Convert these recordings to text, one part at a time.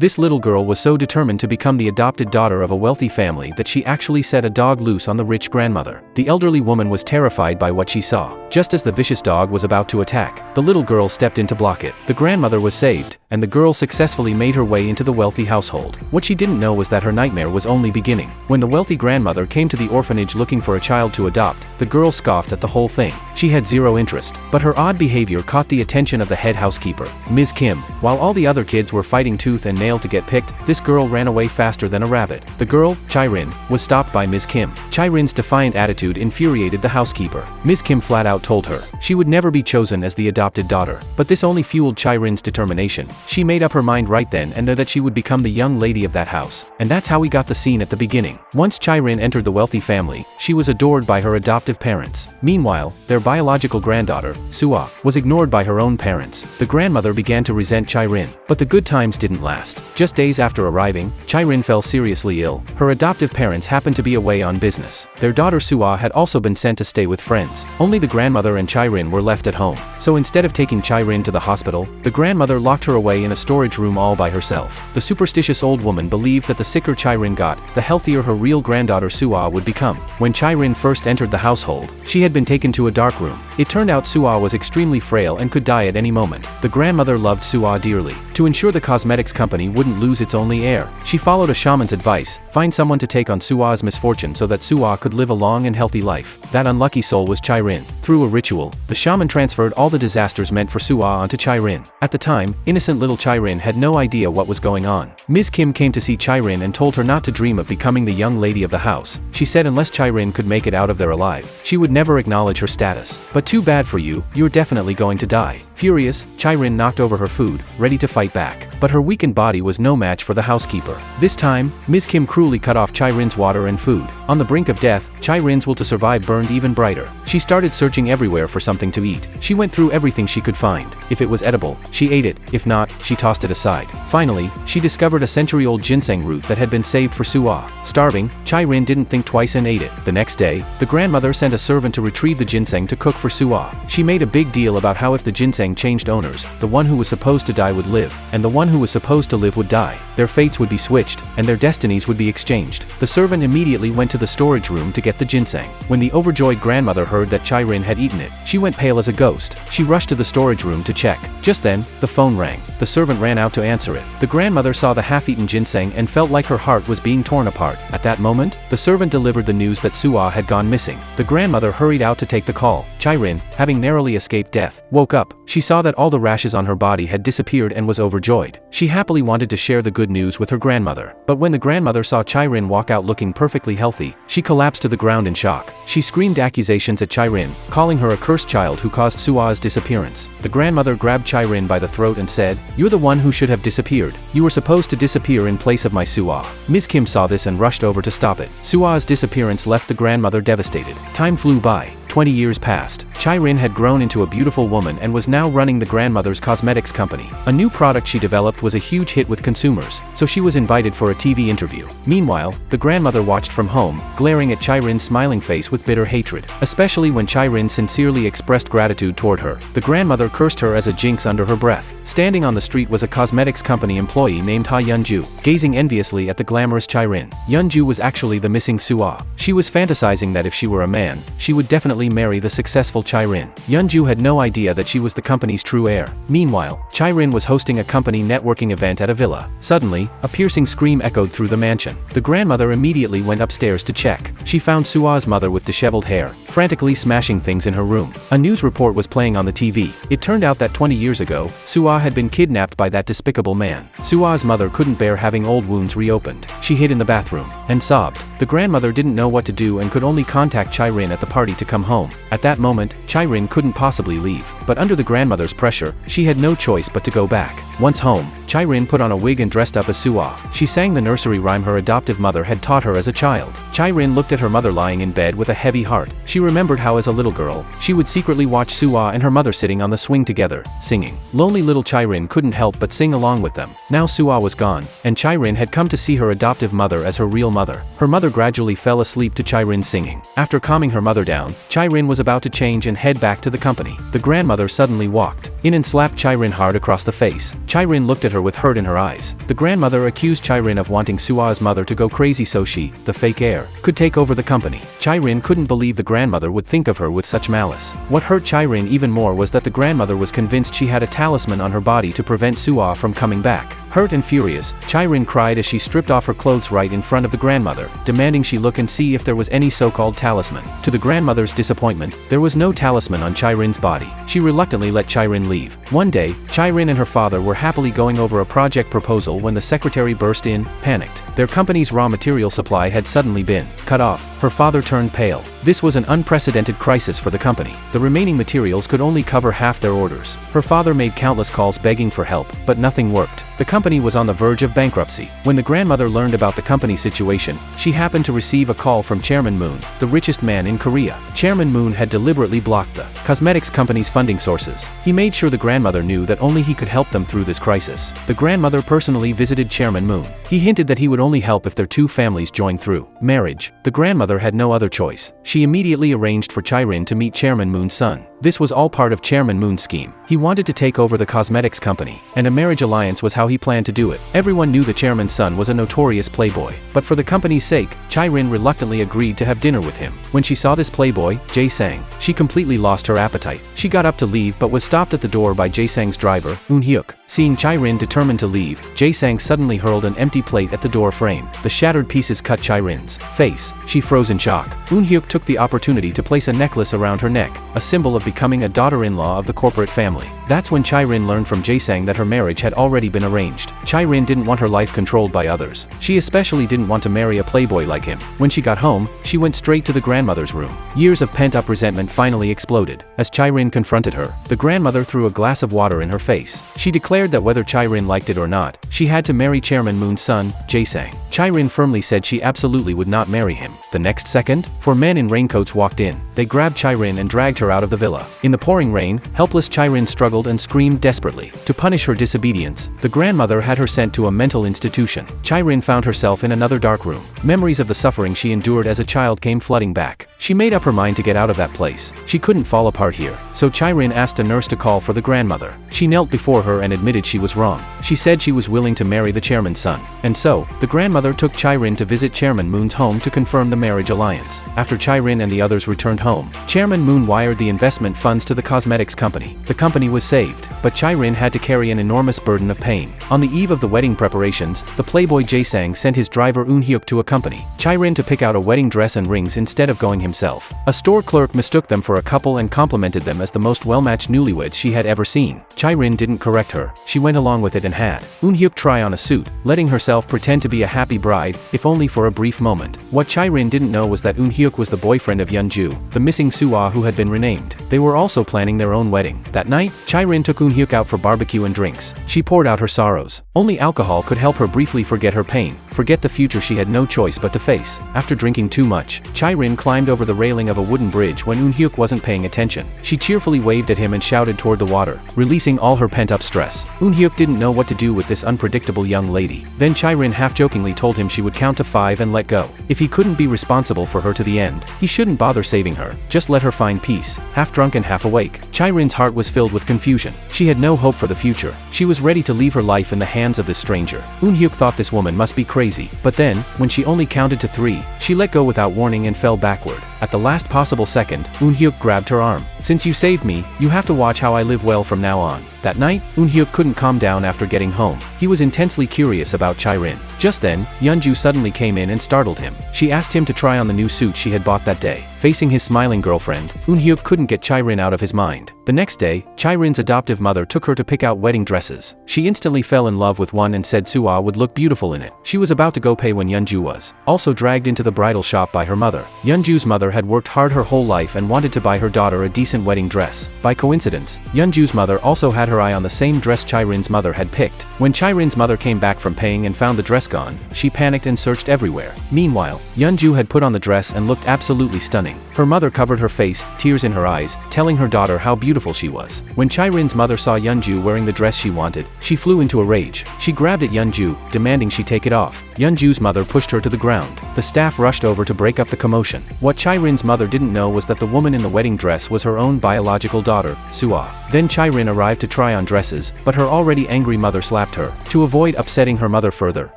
This little girl was so determined to become the adopted daughter of a wealthy family that she actually set a dog loose on the rich grandmother. The elderly woman was terrified by what she saw. Just as the vicious dog was about to attack, the little girl stepped in to block it. The grandmother was saved, and the girl successfully made her way into the wealthy household. What she didn't know was that her nightmare was only beginning. When the wealthy grandmother came to the orphanage looking for a child to adopt, the girl scoffed at the whole thing. She had zero interest, but her odd behavior caught the attention of the head housekeeper, Ms. Kim. While all the other kids were fighting tooth and nail to get picked, this girl ran away faster than a rabbit. The girl, Chai-rin, was stopped by Ms. Kim. Chai-rin's defiant attitude infuriated the housekeeper. Ms. Kim flat out told her she would never be chosen as the adopted daughter, but this only fueled Chai-rin's determination. She made up her mind right then and there that she would become the young lady of that house. And that's how we got the scene at the beginning. Once Chai-rin entered the wealthy family, she was adored by her adoptive parents. Meanwhile, their biological granddaughter, Suah, was ignored by her own parents. The grandmother began to resent Chai-rin, but the good times didn't last. Just days after arriving, Chai-rin fell seriously ill. Her adoptive parents happened to be away on business. Their daughter Suah had also been sent to stay with friends. Only the grandmother and Chai-rin were left at home. So instead of taking Chai-rin to the hospital, the grandmother locked her away in a storage room all by herself. The superstitious old woman believed that the sicker Chai-rin got, the healthier her real granddaughter Suah would become. When Chai-rin first entered the household, she had been taken to a dark room. It turned out Suah was extremely frail and could die at any moment. The grandmother loved Suah dearly. To ensure the cosmetics company wouldn't lose its only heir, she followed a shaman's advice: find someone to take on Suah's misfortune so that Suah could live a long and healthy life. That unlucky soul was Chai-rin. Through a ritual, the shaman transferred all the disasters meant for Suah onto Chai-rin. At the time, innocent little Chai-rin had no idea what was going on. Ms. Kim came to see Chai-rin and told her not to dream of becoming the young lady of the house. She said unless Chai-rin could make it out of there alive, she would never acknowledge her status. But too bad for you, you're definitely going to die. Furious, Chai-rin knocked over her food, ready to fight back. But her weakened body was no match for the housekeeper. This time, Ms. Kim cruelly cut off Chai-rin's water and food. On the brink of death, Chai-rin's will to survive burned even brighter. She started searching everywhere for something to eat. She went through everything she could find. If it was edible, she ate it. If not, she tossed it aside. Finally, she discovered a century-old ginseng root that had been saved for Suah. Starving, Chai-rin didn't think twice and ate it. The next day, the grandmother sent a servant to retrieve the ginseng to cook for Suah. She made a big deal about how if the ginseng changed owners, the one who was supposed to die would live, and the one who was supposed to live would die. Their fates would be switched, and their destinies would be exchanged. The servant immediately went to the storage room to get the ginseng. When the overjoyed grandmother heard that Chai-rin had eaten it, she went pale as a ghost. She rushed to the storage room to check. Just then, the phone rang. The servant ran out to answer it. The grandmother saw the half-eaten ginseng and felt like her heart was being torn apart. At that moment, the servant delivered the news that Suah had gone missing. The grandmother hurried out to take the call. Chai-rin, having narrowly escaped death, woke up. She saw that all the rashes on her body had disappeared and was overjoyed. She happily wanted to share the good news with her grandmother. But when the grandmother saw Chai-rin walk out looking perfectly healthy, she collapsed to the ground in shock. She screamed accusations at Chai-rin, calling her a cursed child who caused Suah's disappearance. The grandmother grabbed Chai-rin by the throat and said, "You're the one who should have disappeared. You were supposed to disappear in place of my Suah." Ms. Kim saw this and rushed over to stop it. Suah's disappearance left the grandmother devastated. Time flew by. 20 years passed. Chai-rin had grown into a beautiful woman and was now running the grandmother's cosmetics company. A new product she developed was a huge hit with consumers, so she was invited for a TV interview. Meanwhile, the grandmother watched from home, glaring at Chai-rin's smiling face with bitter hatred, especially when Chai-rin sincerely expressed gratitude toward her. The grandmother cursed her as a jinx under her breath. Standing on the street was a cosmetics company employee named Ha Yun-ju, gazing enviously at the glamorous Chai-rin. Yun-ju was actually the missing Suah. She was fantasizing that if she were a man, she would definitely marry the successful Chai-rin. Yun-ju had no idea that she was the company's true heir. Meanwhile, Chai-rin was hosting a company networking event at a villa. Suddenly, a piercing scream echoed through the mansion. The grandmother immediately went upstairs to check. She found Suah's mother with disheveled hair, frantically smashing things in her room. A news report was playing on the TV. It turned out that 20 years ago, Suah had been kidnapped by that despicable man. Suah's mother couldn't bear having old wounds reopened. She hid in the bathroom and sobbed. The grandmother didn't know what to do and could only contact Chai-rin at the party to come home. At that moment, Chai-rin couldn't possibly leave, but under the grandmother's pressure, she had no choice but to go back. Once home, Chai-rin put on a wig and dressed up as Suah. She sang the nursery rhyme her adoptive mother had taught her as a child. Chai-rin looked at her mother lying in bed with a heavy heart. She remembered how as a little girl, she would secretly watch Suah and her mother sitting on the swing together, singing. Lonely little Chai-rin couldn't help but sing along with them. Now Suah was gone, and Chai-rin had come to see her adoptive mother as her real mother. Her mother gradually fell asleep to Chai-rin's singing. After calming her mother down, Chai-rin was about to change and head back to the company. The grandmother suddenly walked in and slapped Chai-rin hard across the face. Chai-rin looked at her with hurt in her eyes. The grandmother accused Chai-rin of wanting Sua's mother to go crazy so she, the fake heir, could take over the company. Chai-rin couldn't believe the grandmother would think of her with such malice. What hurt Chai-rin even more was that the grandmother was convinced she had a talisman on her body to prevent Sua from coming back. Hurt and furious, Chai-rin cried as she stripped off her clothes right in front of the grandmother, demanding she look and see if there was any so-called talisman. To the grandmother's disappointment, there was no talisman on Chai-rin's body. She reluctantly let Chai-rin leave. One day, Chai-rin and her father were happily going over a project proposal when the secretary burst in, panicked. Their company's raw material supply had suddenly been cut off. Her father turned pale. This was an unprecedented crisis for the company. The remaining materials could only cover half their orders. Her father made countless calls begging for help, but nothing worked. The company was on the verge of bankruptcy. When the grandmother learned about the company's situation, she happened to receive a call from Chairman Moon, the richest man in Korea. Chairman Moon had deliberately blocked the cosmetics company's funding sources. He made sure the grandmother knew that only he could help them through this crisis. The grandmother personally visited Chairman Moon. He hinted that he would only help if their two families joined through marriage. The grandmother had no other choice. She immediately arranged for Chai-rin to meet Chairman Moon's son. This was all part of Chairman Moon's scheme. He wanted to take over the cosmetics company, and a marriage alliance was how he planned to do it. Everyone knew the chairman's son was a notorious playboy, but for the company's sake, Chai-rin reluctantly agreed to have dinner with him. When she saw this playboy, Jae-sang, she completely lost her appetite. She got up to leave but was stopped at the door by Jae-sang's driver, Eun-hyuk. Seeing Chai-rin determined to leave, Jae-sang suddenly hurled an empty plate at the door frame. The shattered pieces cut Chai-rin's face. She froze in shock. Eun-hyuk took the opportunity to place a necklace around her neck, a symbol of becoming a daughter-in-law of the corporate family. That's when Chai-rin learned from Jae-sang that her marriage had already been arranged. Chai-rin didn't want her life controlled by others. She especially didn't want to marry a playboy like him. When she got home, she went straight to the grandmother's room. Years of pent-up resentment finally exploded. As Chai-rin confronted her, the grandmother threw a glass of water in her face. She declared that whether Chai-rin liked it or not, she had to marry Chairman Moon's son, Jae-sang. Chai-rin firmly said she absolutely would not marry him. The next second, 4 men in raincoats walked in. They grabbed Chai-rin and dragged her out of the villa. In the pouring rain, helpless Chai-rin struggled and screamed desperately. To punish her disobedience, the grandmother had her sent to a mental institution. Chai-rin found herself in another dark room. Memories of the suffering she endured as a child came flooding back. She made up her mind to get out of that place. She couldn't fall apart here. So Chai-rin asked a nurse to call for the grandmother. She knelt before her and admitted she was wrong. She said she was willing to marry the chairman's son. And so, the grandmother took Chai-rin to visit Chairman Moon's home to confirm the marriage alliance. After Chai-rin and the others returned home, Chairman Moon wired the investment funds to the cosmetics company. The company was saved, but Chai-rin had to carry an enormous burden of pain. On the eve of the wedding preparations, the playboy Jae-sang sent his driver Eun-hyuk to accompany Chai-rin to pick out a wedding dress and rings instead of going himself. A store clerk mistook them for a couple and complimented them as the most well-matched newlyweds she had ever seen. Chai-rin didn't correct her. She went along with it and had Eun-hyuk try on a suit, letting herself pretend to be a happy bride, if only for a brief moment. What Chai-rin didn't know was that Eun-hyuk was the boyfriend of Yeonju, the missing Sua who had been renamed. They were also planning their own wedding. That night, Chai-rin took Eun-hyuk out for barbecue and drinks. She poured out her sorrows. Only alcohol could help her briefly forget her pain, forget the future she had no choice but to face. After drinking too much, Chai-rin climbed over the railing of a wooden bridge when Eun-hyuk wasn't paying attention. She cheerfully waved at him and shouted toward the water, releasing all her pent-up stress. Eun-hyuk didn't know what to do with this unpredictable young lady. Then Chai-rin half-jokingly told him she would count to 5 and let go. If he couldn't be responsible for her to the end, he shouldn't bother saving her. Just let her find peace. Half drunk and half awake, Chai-rin's heart was filled with confusion. She had no hope for the future. She was ready to leave her life in the hands of this stranger. Eun-hyuk thought this woman must be crazy. But then, when she only counted to 3, she let go without warning and fell backward. At the last possible second, Eun-hyuk grabbed her arm. "Since you saved me, you have to watch how I live well from now on." That night, Eun-hyuk couldn't calm down after getting home. He was intensely curious about Chai-rin. Just then, Yeonju suddenly came in and startled him. She asked him to try on the new suit she had bought that day. Facing his smiling girlfriend, Eun-hyuk couldn't get Chai-rin out of his mind. The next day, Chai-rin's adoptive mother took her to pick out wedding dresses. She instantly fell in love with one and said Sua would look beautiful in it. She was about to go pay when Yeonju was also dragged into the bridal shop by her mother. Yeonju's mother had worked hard her whole life and wanted to buy her daughter a decent wedding dress. By coincidence, Yeonju's mother also had her eye on the same dress Chai-rin's mother had picked. When Chai-rin's mother came back from paying and found the dress gone, she panicked and searched everywhere. Meanwhile, Yeonju had put on the dress and looked absolutely stunning. Her mother covered her face, tears in her eyes, telling her daughter how beautiful she was. When Chirin's mother saw Yeonju wearing the dress she wanted, she flew into a rage. She grabbed at Yeonju, demanding she take it off. Yeonju's mother pushed her to the ground. The staff rushed over to break up the commotion. What Chirin's mother didn't know was that the woman in the wedding dress was her own biological daughter, Suah. Then Chirin arrived to try on dresses, but her already angry mother slapped her. To avoid upsetting her mother further,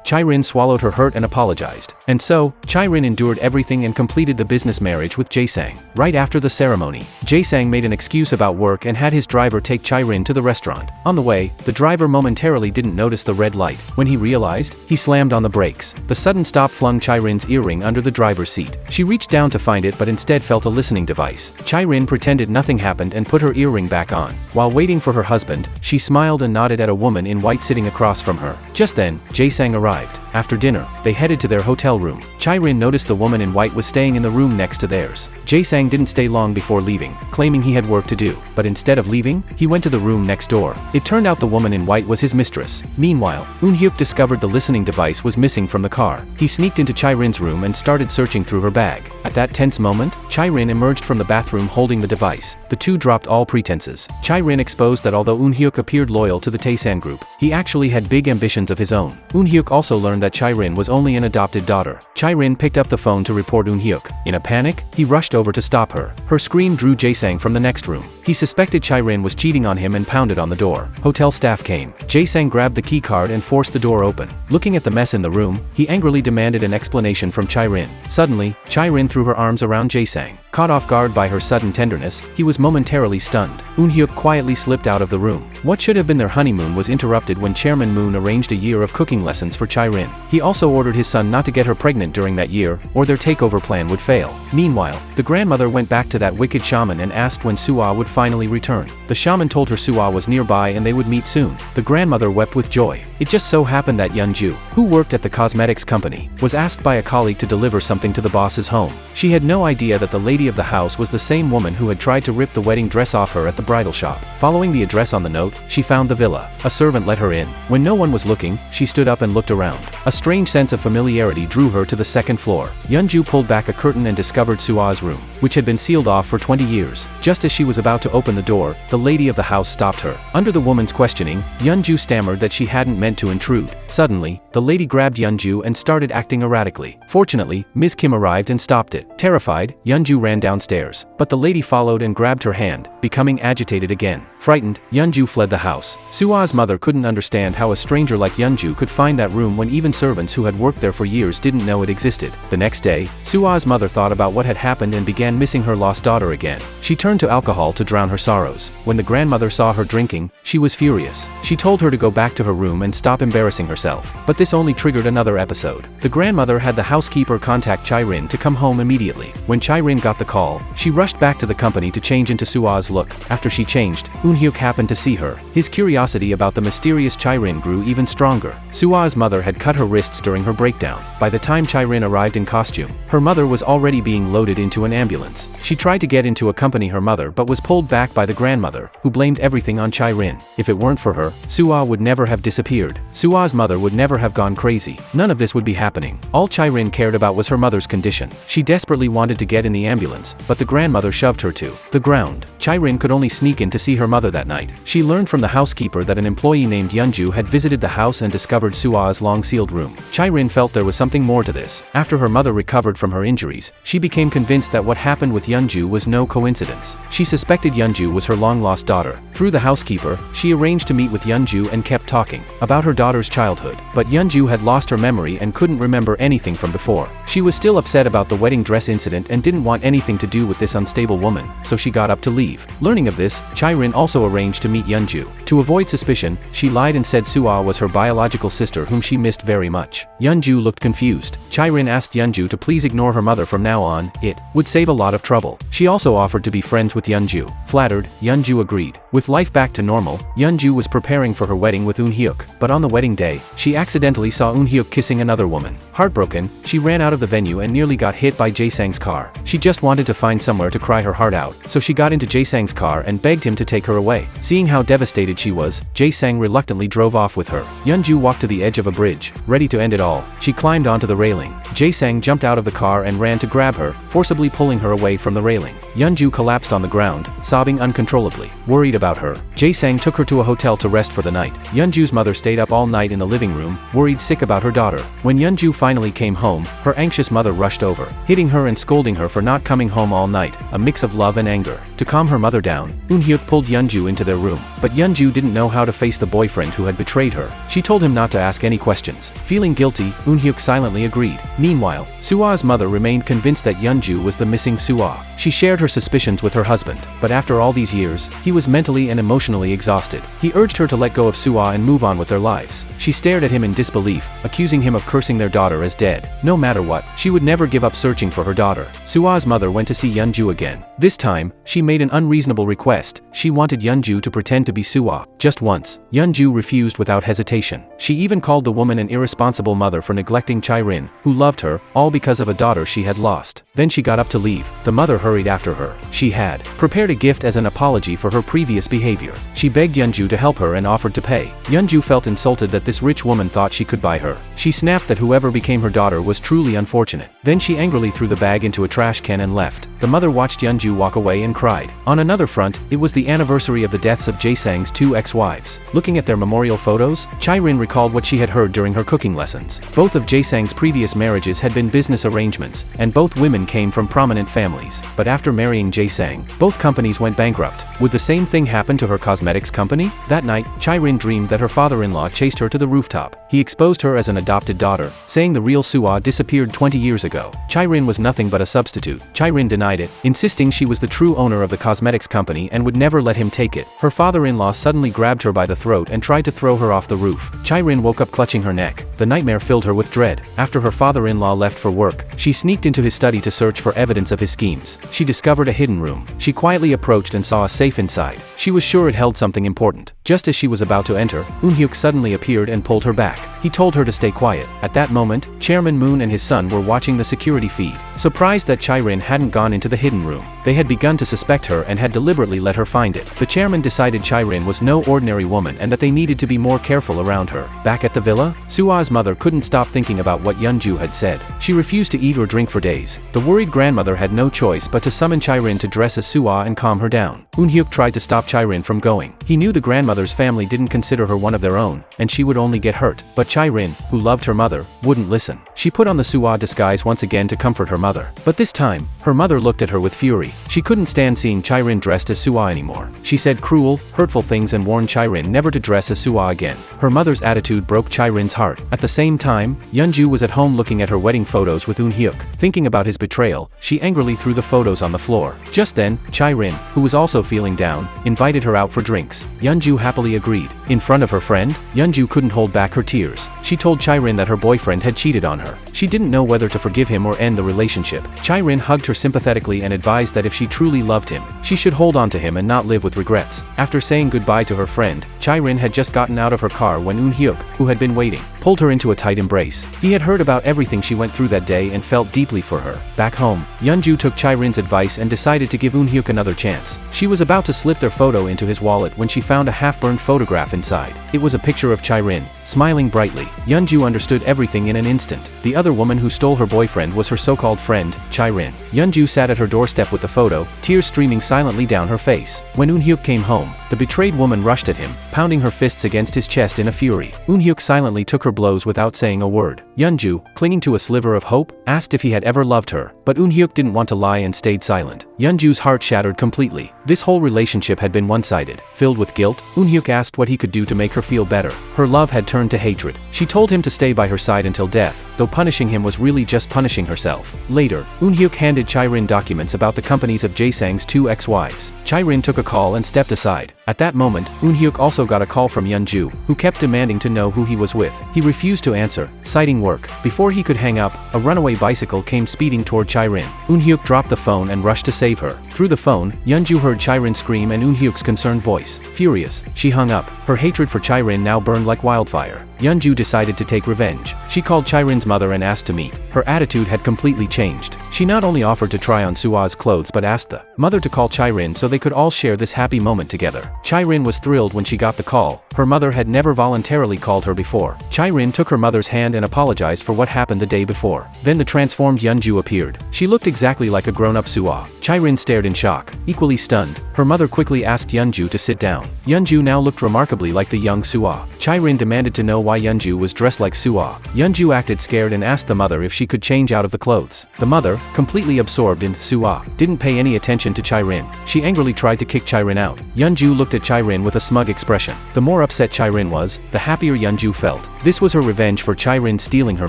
Chirin swallowed her hurt and apologized. And so, Chirin endured everything and completed the business marriage with Jae-sang. Right after the ceremony, Jae-sang made an excuse about work and had his driver take Chirin to the restaurant. On the way, the driver momentarily didn't notice the red light. When he realized, he slammed on the brakes. The sudden stop flung Chirin's earring under the driver's seat. She reached down to find it but instead felt a listening device. Chirin pretended nothing happened and put her earring back on. While waiting for her husband, she smiled and nodded at a woman in white sitting across from her. Just then, Jae-sang arrived. After dinner, they headed to their hotel room. Chirin noticed the woman in white was staying in the room next to theirs. Jae-sang didn't stay long before leaving, claiming he had work to do. But instead of leaving, he went to the room next door. It turned out the woman in white was his mistress. Meanwhile, Eun-hyuk discovered the listening device was missing from the car. He sneaked into Chirin's room and started searching through her bag. At that tense moment, Chirin emerged from the bathroom holding the device. The two dropped all pretenses. Chirin exposed that although Eun-hyuk appeared loyal to the Taesan group, he actually had big ambitions of his own. Eun-hyuk also learned that Chirin was only an adopted daughter. Chirin picked up the phone to report Eun-hyuk. In a panic, he rushed over to stop her. Her scream drew Jae-sang from the next room. He suspected Chirin was cheating on him and pounded on the door. Hotel staff came. Jae-sang grabbed the key card and forced the door open. Looking at the mess in the room, he angrily demanded an explanation from Chirin. Suddenly, Chirin threw her arms around Jae-sang. Caught off guard by her sudden tenderness, he was momentarily stunned. Eun-hyuk quietly slipped out of the room. What should have been their honeymoon was interrupted when Chairman Moon arranged a year of cooking lessons for Chirin. He also ordered his son not to get her pregnant during that year, or their takeover plan would fail. Meanwhile, the grandmother went back to that wicked shaman and asked when Suah would finally return. The shaman told her Suah was nearby and they would meet soon. The grandmother wept with joy. It just so happened that Yeonju, who worked at the cosmetics company, was asked by a colleague to deliver something to the boss's home. She had no idea that the lady of the house was the same woman who had tried to rip the wedding dress off her at the bridal shop. Following the address on the note, she found the villa. A servant let her in. When no one was looking, she stood up and looked around. A strange sense of familiarity drew her to the second floor. Yeonju pulled back a curtain and discovered Suah's room, which had been sealed off for 20 years. Just as she was about to open the door, the lady of the house stopped her. Under the woman's questioning, Yeonju stammered that she hadn't meant to intrude. Suddenly, the lady grabbed Yeonju and started acting erratically. Fortunately, Ms. Kim arrived and stopped it. Terrified, Yeonju ran downstairs, but the lady followed and grabbed her hand, becoming agitated again. Frightened, Yeonju fled the house. Suah's mother couldn't understand how a stranger like Yeonju could find that room when even servants who had worked there for years didn't know it existed. The next day, Suah's mother thought about what had happened and began missing her lost daughter again. She turned to alcohol to drown her sorrows. When the grandmother saw her drinking, she was furious. She told her to go back to her room and stop embarrassing herself. But this only triggered another episode. The grandmother had the housekeeper contact Chirin to come home immediately. When Chirin got the call, she rushed back to the company to change into Suah's look. After she changed, Eun-hyuk happened to see her. His curiosity about the mysterious Chirin grew even stronger. Suah's mother had cut her wrists during her breakdown. By the time Chirin arrived in costume, her mother was already being loaded into an ambulance. She tried to get in to accompany her mother but was pulled back by the grandmother, who blamed everything on Chirin. If it weren't for her, Suah would never have disappeared. Suah's mother would never have gone crazy. None of this would be happening. All Chirin cared about was her mother's condition. She desperately wanted to get in the ambulance, but the grandmother shoved her to the ground. Chirin could only sneak in to see her mother that night. She learned from the housekeeper that an employee named Yeonju had visited the house and discovered Suah's long-sealed room. Chirin felt there was something more to this. After her mother recovered from her injuries, she became convinced that what happened with Yeonju was no coincidence. She suspected Yeonju was her long-lost daughter. Through the housekeeper, she arranged to meet with Yeonju and kept talking about her daughter's childhood. But Yeonju had lost her memory and couldn't remember anything from before. She was still upset about the wedding dress incident and didn't want anything to do with this unstable woman, so she got up to leave. Learning of this, Chirin also arranged to meet Yeonju. To avoid suspicion, she lied and said Suah was her biological sister whom she missed very much. Yeonju looked confused. Chirin asked Yeonju to please ignore her mother from now on. It would save a lot of trouble. She also offered to be friends with Yeonju. Flattered, Yeonju agreed. With life back to normal, Yeonju was preparing for her wedding with Eun Hyuk, but on the wedding day, she accidentally saw Eun Hyuk kissing another woman. Heartbroken, she ran out of the venue and nearly got hit by Jae-sang's car. She just wanted to find somewhere to cry her heart out, so she got into Jae-sang's car and begged him to take her away. Seeing how devastated she was, Jae-sang reluctantly drove off with her. Yeonju walked to the edge of a bridge, ready to end it all. She climbed onto the railing. Jae-sang jumped out of the car and ran to grab her, forcibly pulling her away from the railing. Yeonju collapsed on the ground, sobbing uncontrollably. Worried about her, Jae-sang took her to a hotel to rest for the night. Yeonju's mother stayed up all night in the living room, worried sick about her daughter. When Yeonju finally came home, her anxious mother rushed over, hitting her and scolding her for not coming home all night, a mix of love and anger. To calm her mother down, Eun Hyuk pulled Yeonju into their room, but Yeonju didn't know how to face the boyfriend who had betrayed her. She told him not to ask any questions. Feeling guilty, Eun Hyuk silently agreed. Meanwhile, Sua's mother remained convinced that Yeonju was the missing Sua. She shared her suspicions with her husband, but after all these years, he was mentally and emotionally exhausted. He urged her to let go of Sua and move on with their lives. She stared at him in disbelief, accusing him of cursing their daughter as dead. No matter what, she would never give up searching for her daughter. Sua's mother went to see Yeonju again. This time, she made an unreasonable request. She wanted Yeonju to pretend to be Sua. Just once, Yeonju refused without hesitation. She even called the woman an irresponsible mother for neglecting Chae-rin, who loved her, all because of a daughter she had lost. Then she got up to leave. The mother hurried after her. She had prepared a gift as an apology for her previous behavior. She begged Yeonju to help her and offered to pay. Yeonju felt insulted that this rich woman thought she could buy her. She snapped that whoever became her daughter was truly unfortunate. Then she angrily threw the bag into a trash can and left. The mother watched Yeonju walk away and cried. On another front, it was the anniversary of the deaths of Jae-sang's two ex-wives. Looking at their memorial photos, Chae-rin recalled what she had heard during her cooking lessons. Both of Jae-sang's previous marriages had been business arrangements, and both women came from prominent families. But after marrying Jae-sang, both companies went bankrupt. Would the same thing happen to her cosmetics company? That night, Chae-rin dreamed that her father-in-law chased her to the rooftop. He exposed her as an adopted daughter, saying the real Sua disappeared 20 years ago. Chae-rin was nothing but a substitute. Chae-rin denied it, insisting she was the true owner of the cosmetics company and would never let him take it. Her father-in-law suddenly grabbed her by the throat and tried to throw her off the roof. Chae-rin woke up clutching her neck. The nightmare filled her with dread. After her father-in-law left for work, she sneaked into his study to search for evidence of his schemes. She discovered a hidden room. She quietly approached and saw a safe inside. She was sure it held something important. Just as she was about to enter, Eun Hyuk suddenly appeared and pulled her back. He told her to stay quiet. At that moment, Chairman Moon and his son were watching the security feed. Surprised that Chae-rin hadn't gone into the hidden room, they had begun to suspect her and had deliberately let her find it. The chairman decided Chae-rin was no ordinary woman and that they needed to be more careful around her. Back at the villa, Sua's mother couldn't stop thinking about what Yeonju had said. She refused to eat or drink for days. The worried grandmother had no choice but to summon Chae-rin to dress as Sua and calm her down. Eun Hyuk tried to stop Chae-rin from going. He knew the grandmother's family didn't consider her one of their own, and she would only get hurt. But Chae-rin, who loved her mother, wouldn't listen. She put on the Sua disguise once again to comfort her mother. But this time, her mother looked at her with fury. She couldn't stand seeing Chae-rin dressed as Sua anymore. She said cruel, hurtful things and warned Chae-rin never to dress as Sua again. Her mother's attitude broke Chae-rin's heart. At the same time, Yeonju was at home looking at her wedding photos with Eun Hyuk. Thinking about his betrayal, she angrily threw the photos on the floor. Just then, Chae-rin, who was also feeling down, invited her out for drinks. Yeonju happily agreed. In front of her friend, Yeonju couldn't hold back her tears. She told Chae-rin that her boyfriend had cheated on her. She didn't know whether to forgive him or end the relationship. Chae-rin hugged her sympathetically and advised that if she truly loved him, she should hold on to him and not live with regrets. After saying goodbye to her friend, Chae-rin had just gotten out of her car when Eun Hyuk, who had been waiting, pulled her into a tight embrace. He had heard about everything she went through that day and felt deeply for her. Back home, Yeonju took Chae-rin's advice and decided to give Eun Hyuk another chance. She was about to slip their photo into his wallet when she found a half-burned photograph inside. It was a picture of Chae-rin, smiling brightly. Yeonju understood everything in an instant. The other woman who stole her boyfriend was her so-called friend, Chae-rin. Yeonju sat at her doorstep with the photo, tears streaming silently down her face. When Eun Hyuk came home, the betrayed woman rushed at him, pounding her fists against his chest in a fury. Eun Hyuk silently took her blows without saying a word. Yeonju, clinging to a sliver of hope, asked if he had ever loved her, but Eun Hyuk didn't want to lie and stayed silent. Yeonju's heart shattered completely. This whole relationship had been one-sided. Filled with guilt, Eun Hyuk asked what he could do to make her feel better. Her love had turned to hatred. She told him to stay by her side until death, though punishing him was really just punishing herself. Later, Eun Hyuk handed Chae-rin documents about the companies of Jae-sang's two ex-wives. Chae-rin took a call and stepped aside. At that moment, Eun Hyuk also got a call from Yeonju, who kept demanding to know who he was with. He refused to answer, citing work. Before he could hang up, a runaway bicycle came speeding toward Chae-rin. Eun Hyuk dropped the phone and rushed to save her. Through the phone, Yeonju heard Chirin scream and Eunhyuk's concerned voice. Furious, she hung up. Her hatred for Chirin now burned like wildfire. Yeonju decided to take revenge. She called Chirin's mother and asked to meet. Her attitude had completely changed. She not only offered to try on Sua's clothes but asked the mother to call Chirin so they could all share this happy moment together. Chirin was thrilled when she got the call. Her mother had never voluntarily called her before. Chirin took her mother's hand and apologized for what happened the day before. Then the transformed Yeonju appeared. She looked exactly like a grown-up Sua. Chirin stared in shock. Equally stunned, her mother quickly asked Yeonju to sit down. Yeonju now looked remarkably like the young Sua. Chirin demanded to know why Yeonju was dressed like Sua. Yeonju acted scared and asked the mother if she could change out of the clothes. The mother, completely absorbed in Sua, didn't pay any attention to Chirin. She angrily tried to kick Chirin out. Yeonju looked at Chirin with a smug expression. The more upset Chirin was, the happier Yeonju felt. This was her revenge for Chirin stealing her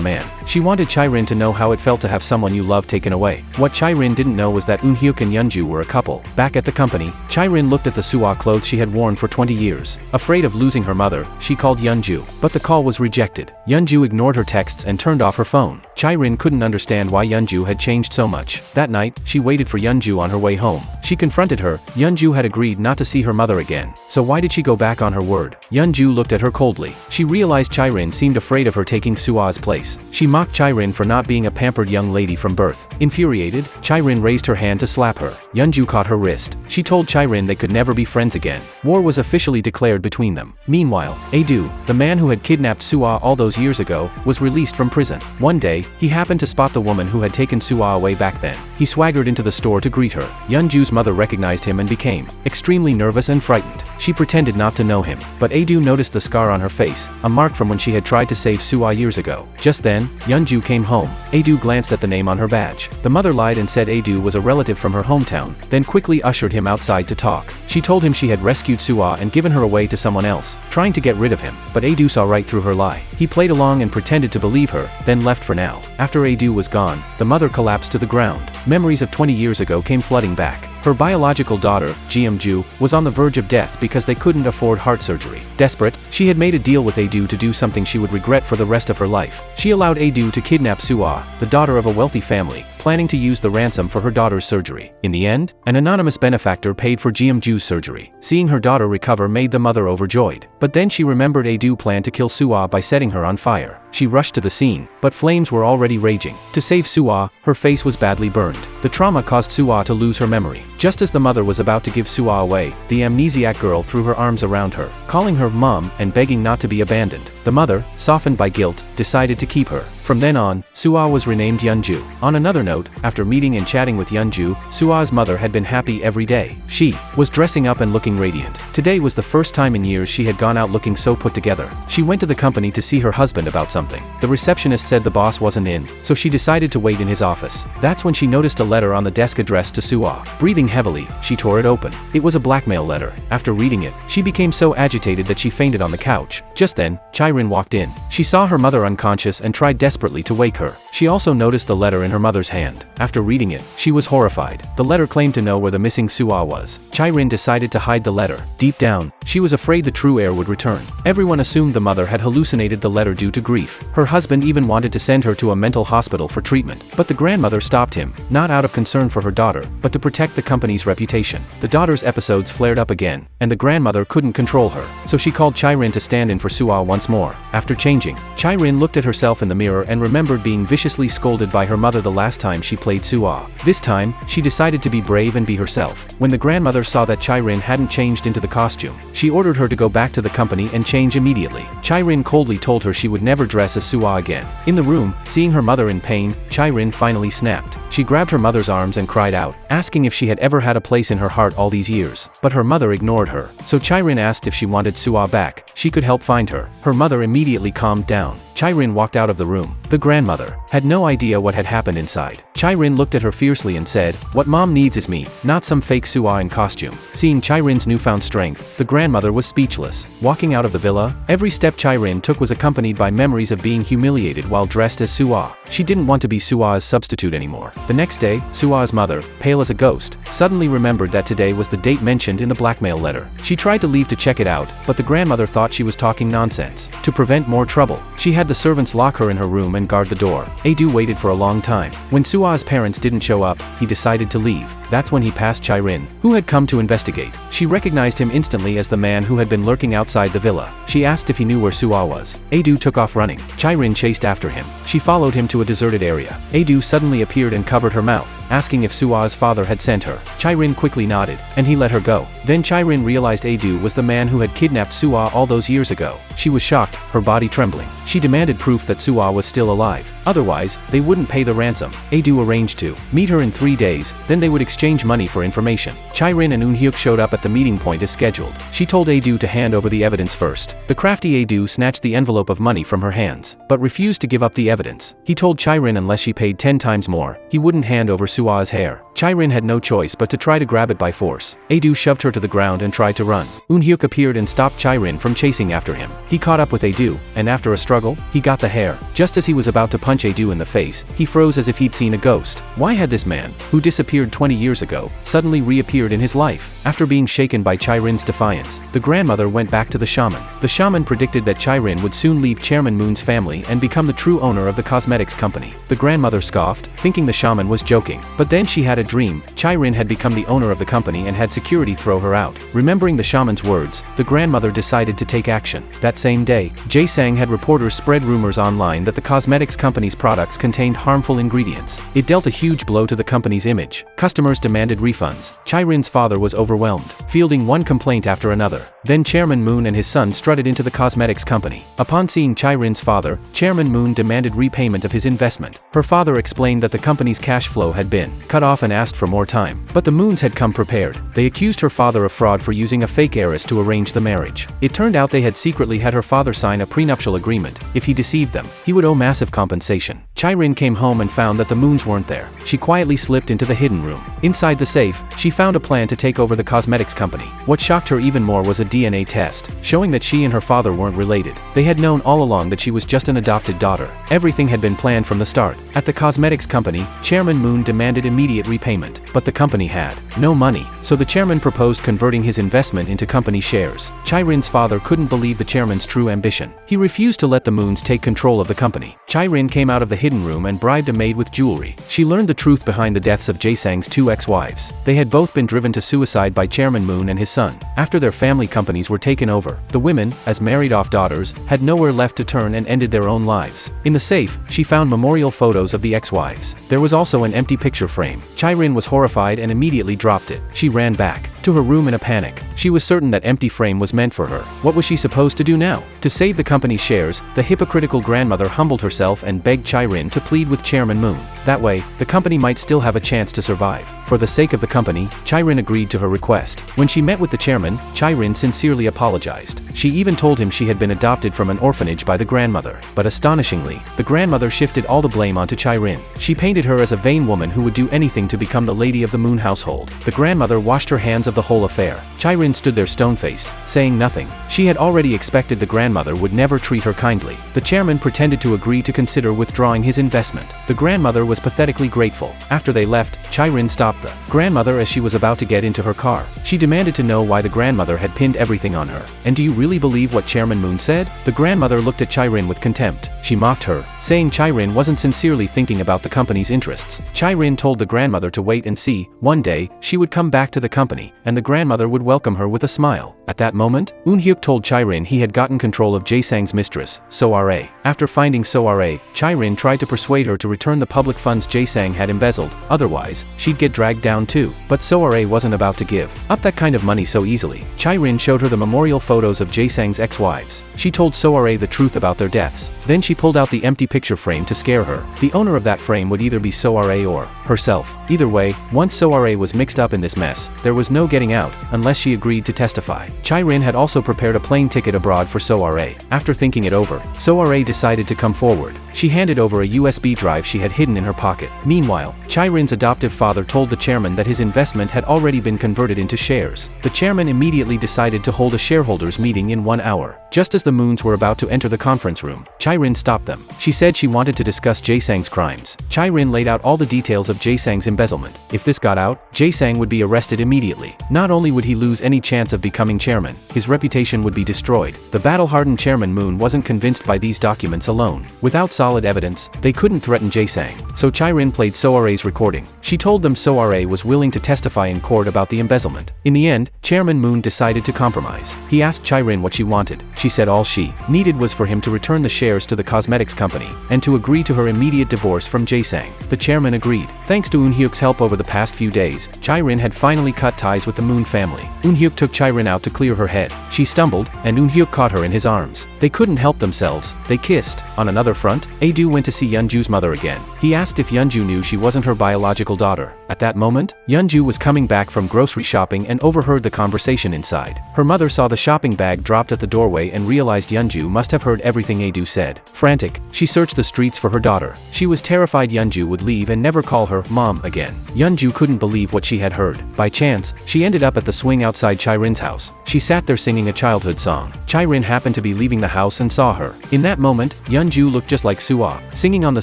man. She wanted Chirin to know how it felt to have someone you love taken away. What Chirin didn't know was that Eunhyuk and Yeonju were a couple. Back at the company, Chirin looked at the Sua clothes she had worn for 20 years. Afraid of losing her mother, she called Yeonju, but the call was rejected. Yeonju ignored her texts and turned off her phone. Chirin couldn't understand why Yeonju had changed so much. That night, she waited for Yeonju on her way home. She confronted her. Yeonju had agreed not to see her mother again, so why did she go back on her word? Yeonju looked at her coldly. She realized Chirin seemed afraid of her taking Sua's place. She mocked Chirin for not being a pampered young lady from birth. Infuriated, Chirin raised her hand to slap her. Yeonju caught her wrist. She told Chirin they could never be friends again. War was officially declared between them. Meanwhile, Adu, the man who had kidnapped Sua all those years ago, was released from prison. One day, he happened to spot the woman who had taken Sua away back then. He swaggered into the store to greet her. Yeonju's mother recognized him and became extremely nervous and frightened. She pretended not to know him, but Adu noticed the scar on her face, a mark from when she had tried to save Sua years ago. Just then, Yeonju came home. Adu glanced at the name on her badge. The mother lied and said Adu was a relative from her hometown, then quickly ushered him outside to talk. She told him she had rescued Sua and given her away to someone else, trying to get rid of him, but Adu saw right through her lie. He played along and pretended to believe her, then left for now. After Adu was gone, the mother collapsed to the ground. Memories of 20 years ago came flooding back. Her biological daughter, Jeomju, was on the verge of death because they couldn't afford heart surgery. Desperate, she had made a deal with Adu to do something she would regret for the rest of her life. She allowed Adu to kidnap Sua, the daughter of a wealthy family, planning to use the ransom for her daughter's surgery. In the end, an anonymous benefactor paid for Jeomju's surgery. Seeing her daughter recover made the mother overjoyed. But then she remembered Adu planned to kill Sua by setting her on fire. She rushed to the scene, but flames were already raging. To save Sua, her face was badly burned. The trauma caused Sua to lose her memory. Just as the mother was about to give Sua away, the amnesiac girl threw her arms around her, calling her mom and begging not to be abandoned. The mother, softened by guilt, decided to keep her. From then on, Sua was renamed Yeonju. On another note, after meeting and chatting with Yeonju, Sua's mother had been happy every day. She was dressing up and looking radiant. Today was the first time in years she had gone out looking so put together. She went to the company to see her husband about something. The receptionist said the boss wasn't in, so she decided to wait in his office. That's when she noticed a letter on the desk addressed to Sua. Breathing heavily, she tore it open. It was a blackmail letter. After reading it, she became so agitated that she fainted on the couch. Just then, Chirin walked in. She saw her mother unconscious and tried desperately to wake her. She also noticed the letter in her mother's hand. After reading it, she was horrified. The letter claimed to know where the missing Sua was. Chirin decided to hide the letter. Deep down, she was afraid the true heir would return. Everyone assumed the mother had hallucinated the letter due to grief. Her husband even wanted to send her to a mental hospital for treatment, but the grandmother stopped him, not out of concern for her daughter, but to protect the company's reputation. The daughter's episodes flared up again, and the grandmother couldn't control her, so she called Chirin to stand in for Sua once more. After changing, Chirin looked at herself in the mirror and remembered being viciously scolded by her mother the last time she played Sua. This time, she decided to be brave and be herself. When the grandmother saw that Chirin hadn't changed into the costume, she ordered her to go back to the company and change immediately. Chirin coldly told her she would never dress as Sua again. In the room, seeing her mother in pain, Chirin finally snapped. She grabbed her mother's arms and cried out, asking if she had ever had a place in her heart all these years. But her mother ignored her, so Chirin asked if she wanted Sua back. She could help find her. Her mother immediately calmed down. Chirin walked out of the room. The grandmother had no idea what had happened inside. Chirin looked at her fiercely and said, "What mom needs is me, not some fake Sua in costume." Seeing Chirin's newfound strength, the grandmother was speechless. Walking out of the villa, every step Chirin took was accompanied by memories of being humiliated while dressed as Sua. She didn't want to be Sua's substitute anymore. The next day, Sua's mother, pale as a ghost, suddenly remembered that today was the date mentioned in the blackmail letter. She tried to leave to check it out, but the grandmother thought she was talking nonsense. To prevent more trouble, she had the servants lock her in her room and guard the door. Adu waited for a long time. When Sua's parents didn't show up, he decided to leave. That's when he passed Chirin, who had come to investigate. She recognized him instantly as the man who had been lurking outside the villa. She asked if he knew where Sua was. Adu took off running. Chirin chased after him. She followed him to a deserted area. Adu suddenly appeared and covered her mouth, asking if Sua's father had sent her. Chirin quickly nodded, and he let her go. Then Chirin realized Adu was the man who had kidnapped Sua all those years ago. She was shocked, her body trembling. She demanded proof that Sua was still alive. Otherwise, they wouldn't pay the ransom. Adu arranged to meet her in 3 days, then they would exchange money for information. Chirin and Eunhyuk showed up at the meeting point as scheduled. She told Adu to hand over the evidence first. The crafty Adu snatched the envelope of money from her hands, but refused to give up the evidence. He told Chirin unless she paid 10 times more, he wouldn't hand over Sua's hair. Chirin had no choice but to try to grab it by force. Adu shoved her to the ground and tried to run. Eunhyuk appeared and stopped Chirin from chasing after him. He caught up with Adu, and after a struggle, he got the hair. Just as he was about to punch Adu in the face, he froze as if he'd seen a ghost. Why had this man, who disappeared 20 years ago, suddenly reappeared in his life? After being shaken by Chirin's defiance, the grandmother went back to the shaman. The shaman predicted that Chirin would soon leave Chairman Moon's family and become the true owner of the cosmetics company. The grandmother scoffed, thinking the shaman was joking. But then she had a dream. Chirin had become the owner of the company and had security throw her out. Remembering the shaman's words, the grandmother decided to take action. That same day, Jae-sang had reporters spread rumors online that the cosmetics company's products contained harmful ingredients. It dealt a huge blow to the company's image. Customers demanded refunds. Chirin's father was overwhelmed, fielding one complaint after another. Then Chairman Moon and his son strutted into the cosmetics company. Upon seeing Chirin's father, Chairman Moon demanded repayment of his investment. Her father explained that the company's cash flow had been cut off and asked for more time. But the Moons had come prepared. They accused her father of fraud for using a fake heiress to arrange the marriage. It turned out they had secretly had her father sign a prenuptial agreement. If he deceived them, he would owe massive compensation. Chirin came home and found that the Moons weren't there. She quietly slipped into the hidden room. Inside the safe, she found a plan to take over the cosmetics company. What shocked her even more was a DNA test, showing that she and her father weren't related. They had known all along that she was just an adopted daughter. Everything had been planned from the start. At the cosmetics company, Chairman Moon demanded immediate repayment, but the company had no money, so the chairman proposed converting his investment into company shares. Chirin's father couldn't believe the chairman's true ambition. He refused to let the Moons take control of the company. Chirin came out of the hidden room and bribed a maid with jewelry. She learned the truth behind the deaths of Jae-sang's 2 ex-wives. They had both been driven to suicide by Chairman Moon and his son. After their family companies were taken over, the women, as married-off daughters, had nowhere left to turn and ended their own lives. In the safe, she found memorial photos of the ex-wives. There was also an empty picture frame. Chirin was horrified and immediately dropped it. She ran back to her room in a panic. She was certain that empty frame was meant for her. What was she supposed to do now? To save the company's shares, the hypocritical grandmother humbled herself and begged Chirin to plead with Chairman Moon. That way, the company might still have a chance to survive. For the sake of the company, Chirin agreed to her request. When she met with the chairman, Chirin sincerely apologized. She even told him she had been adopted from an orphanage by the grandmother. But astonishingly, the grandmother shifted all the blame onto Chirin. She painted her as a vain woman who would do anything to become the lady of the Moon household. The grandmother washed her hands of the whole affair. Chirin stood there stone-faced, saying nothing. She had already expected the grandmother would never treat her kindly. The chairman pretended to agree to consider withdrawing his investment. The grandmother was pathetically grateful. After they left, Chirin stopped the grandmother as she was about to get into her car. She demanded to know why the grandmother had pinned everything on her. And do you really believe what Chairman Moon said? The grandmother looked at Chirin with contempt. She mocked her, saying Chirin wasn't sincerely thinking about the company's interests. Chirin told the grandmother to wait and see. One day, she would come back to the company, and the grandmother would welcome her with a smile. At that moment, Eunhyuk told Chirin he had gotten control of Jae-sang's mistress, So-ra. After finding So-ra, Chirin tried to persuade her to return the public funds Jae-sang had embezzled. Otherwise, she'd get dragged down too. But So-ra wasn't about to give up that kind of money so easily. Chirin showed her the memorial photos of Jae-sang's ex-wives. She told So-ra the truth about their deaths. Then she pulled out the empty picture frame to scare her. The owner of that frame would either be So-ra or herself. Either way, once So-ra was mixed up in this mess, there was no getting out, unless she agreed to testify. Chirin had also prepared a plane ticket abroad for So-ra. After thinking it over, So-ra decided to come forward. She handed over a USB drive she had hidden in her pocket. Meanwhile, Chirin's adoptive father told the chairman that his investment had already been converted into shares. The chairman immediately decided to hold a shareholders' meeting in 1 hour. Just as the Moons were about to enter the conference room, Chai-rin stopped them. She said she wanted to discuss Jae-sang's crimes. Chai-rin laid out all the details of Jae-sang's embezzlement. If this got out, Jae-sang would be arrested immediately. Not only would he lose any chance of becoming chairman, his reputation would be destroyed. The battle-hardened Chairman Moon wasn't convinced by these documents alone. Without solid evidence, they couldn't threaten Jae-sang. So Chai-rin played So-are's recording. She told them So-are was willing to testify in court about the embezzlement. In the end, Chairman Moon decided to compromise. He asked Chai-rin what she wanted. She said all she needed was for him to return the shares to the cosmetics company, and to agree to her immediate divorce from Jae-sang. The chairman agreed. Thanks to Eun-hyuk's help over the past few days, Chai-rin had finally cut ties with the Moon family. Eun-hyuk took Chai-rin out to clear her head. She stumbled, and Eun-hyuk caught her in his arms. They couldn't help themselves. They kissed. On another front, Ae-do went to see Yeonju's mother again. He asked if Yeonju knew she wasn't her biological daughter. At that moment, Yeonju was coming back from grocery shopping and overheard the conversation inside. Her mother saw the shopping bag dropped at the doorway and realized Yeonju must have heard everything Ae-do said. Frantic, she searched the streets for her daughter. She was terrified Yeonju would leave and never call her mom again. Yeonju couldn't believe what she had heard. By chance, she ended up at the swing outside Chai-rin's house. She sat there singing a childhood song. Chai-rin happened to be leaving the house and saw her. In that moment, Yeonju looked just like Soo-ah, singing on the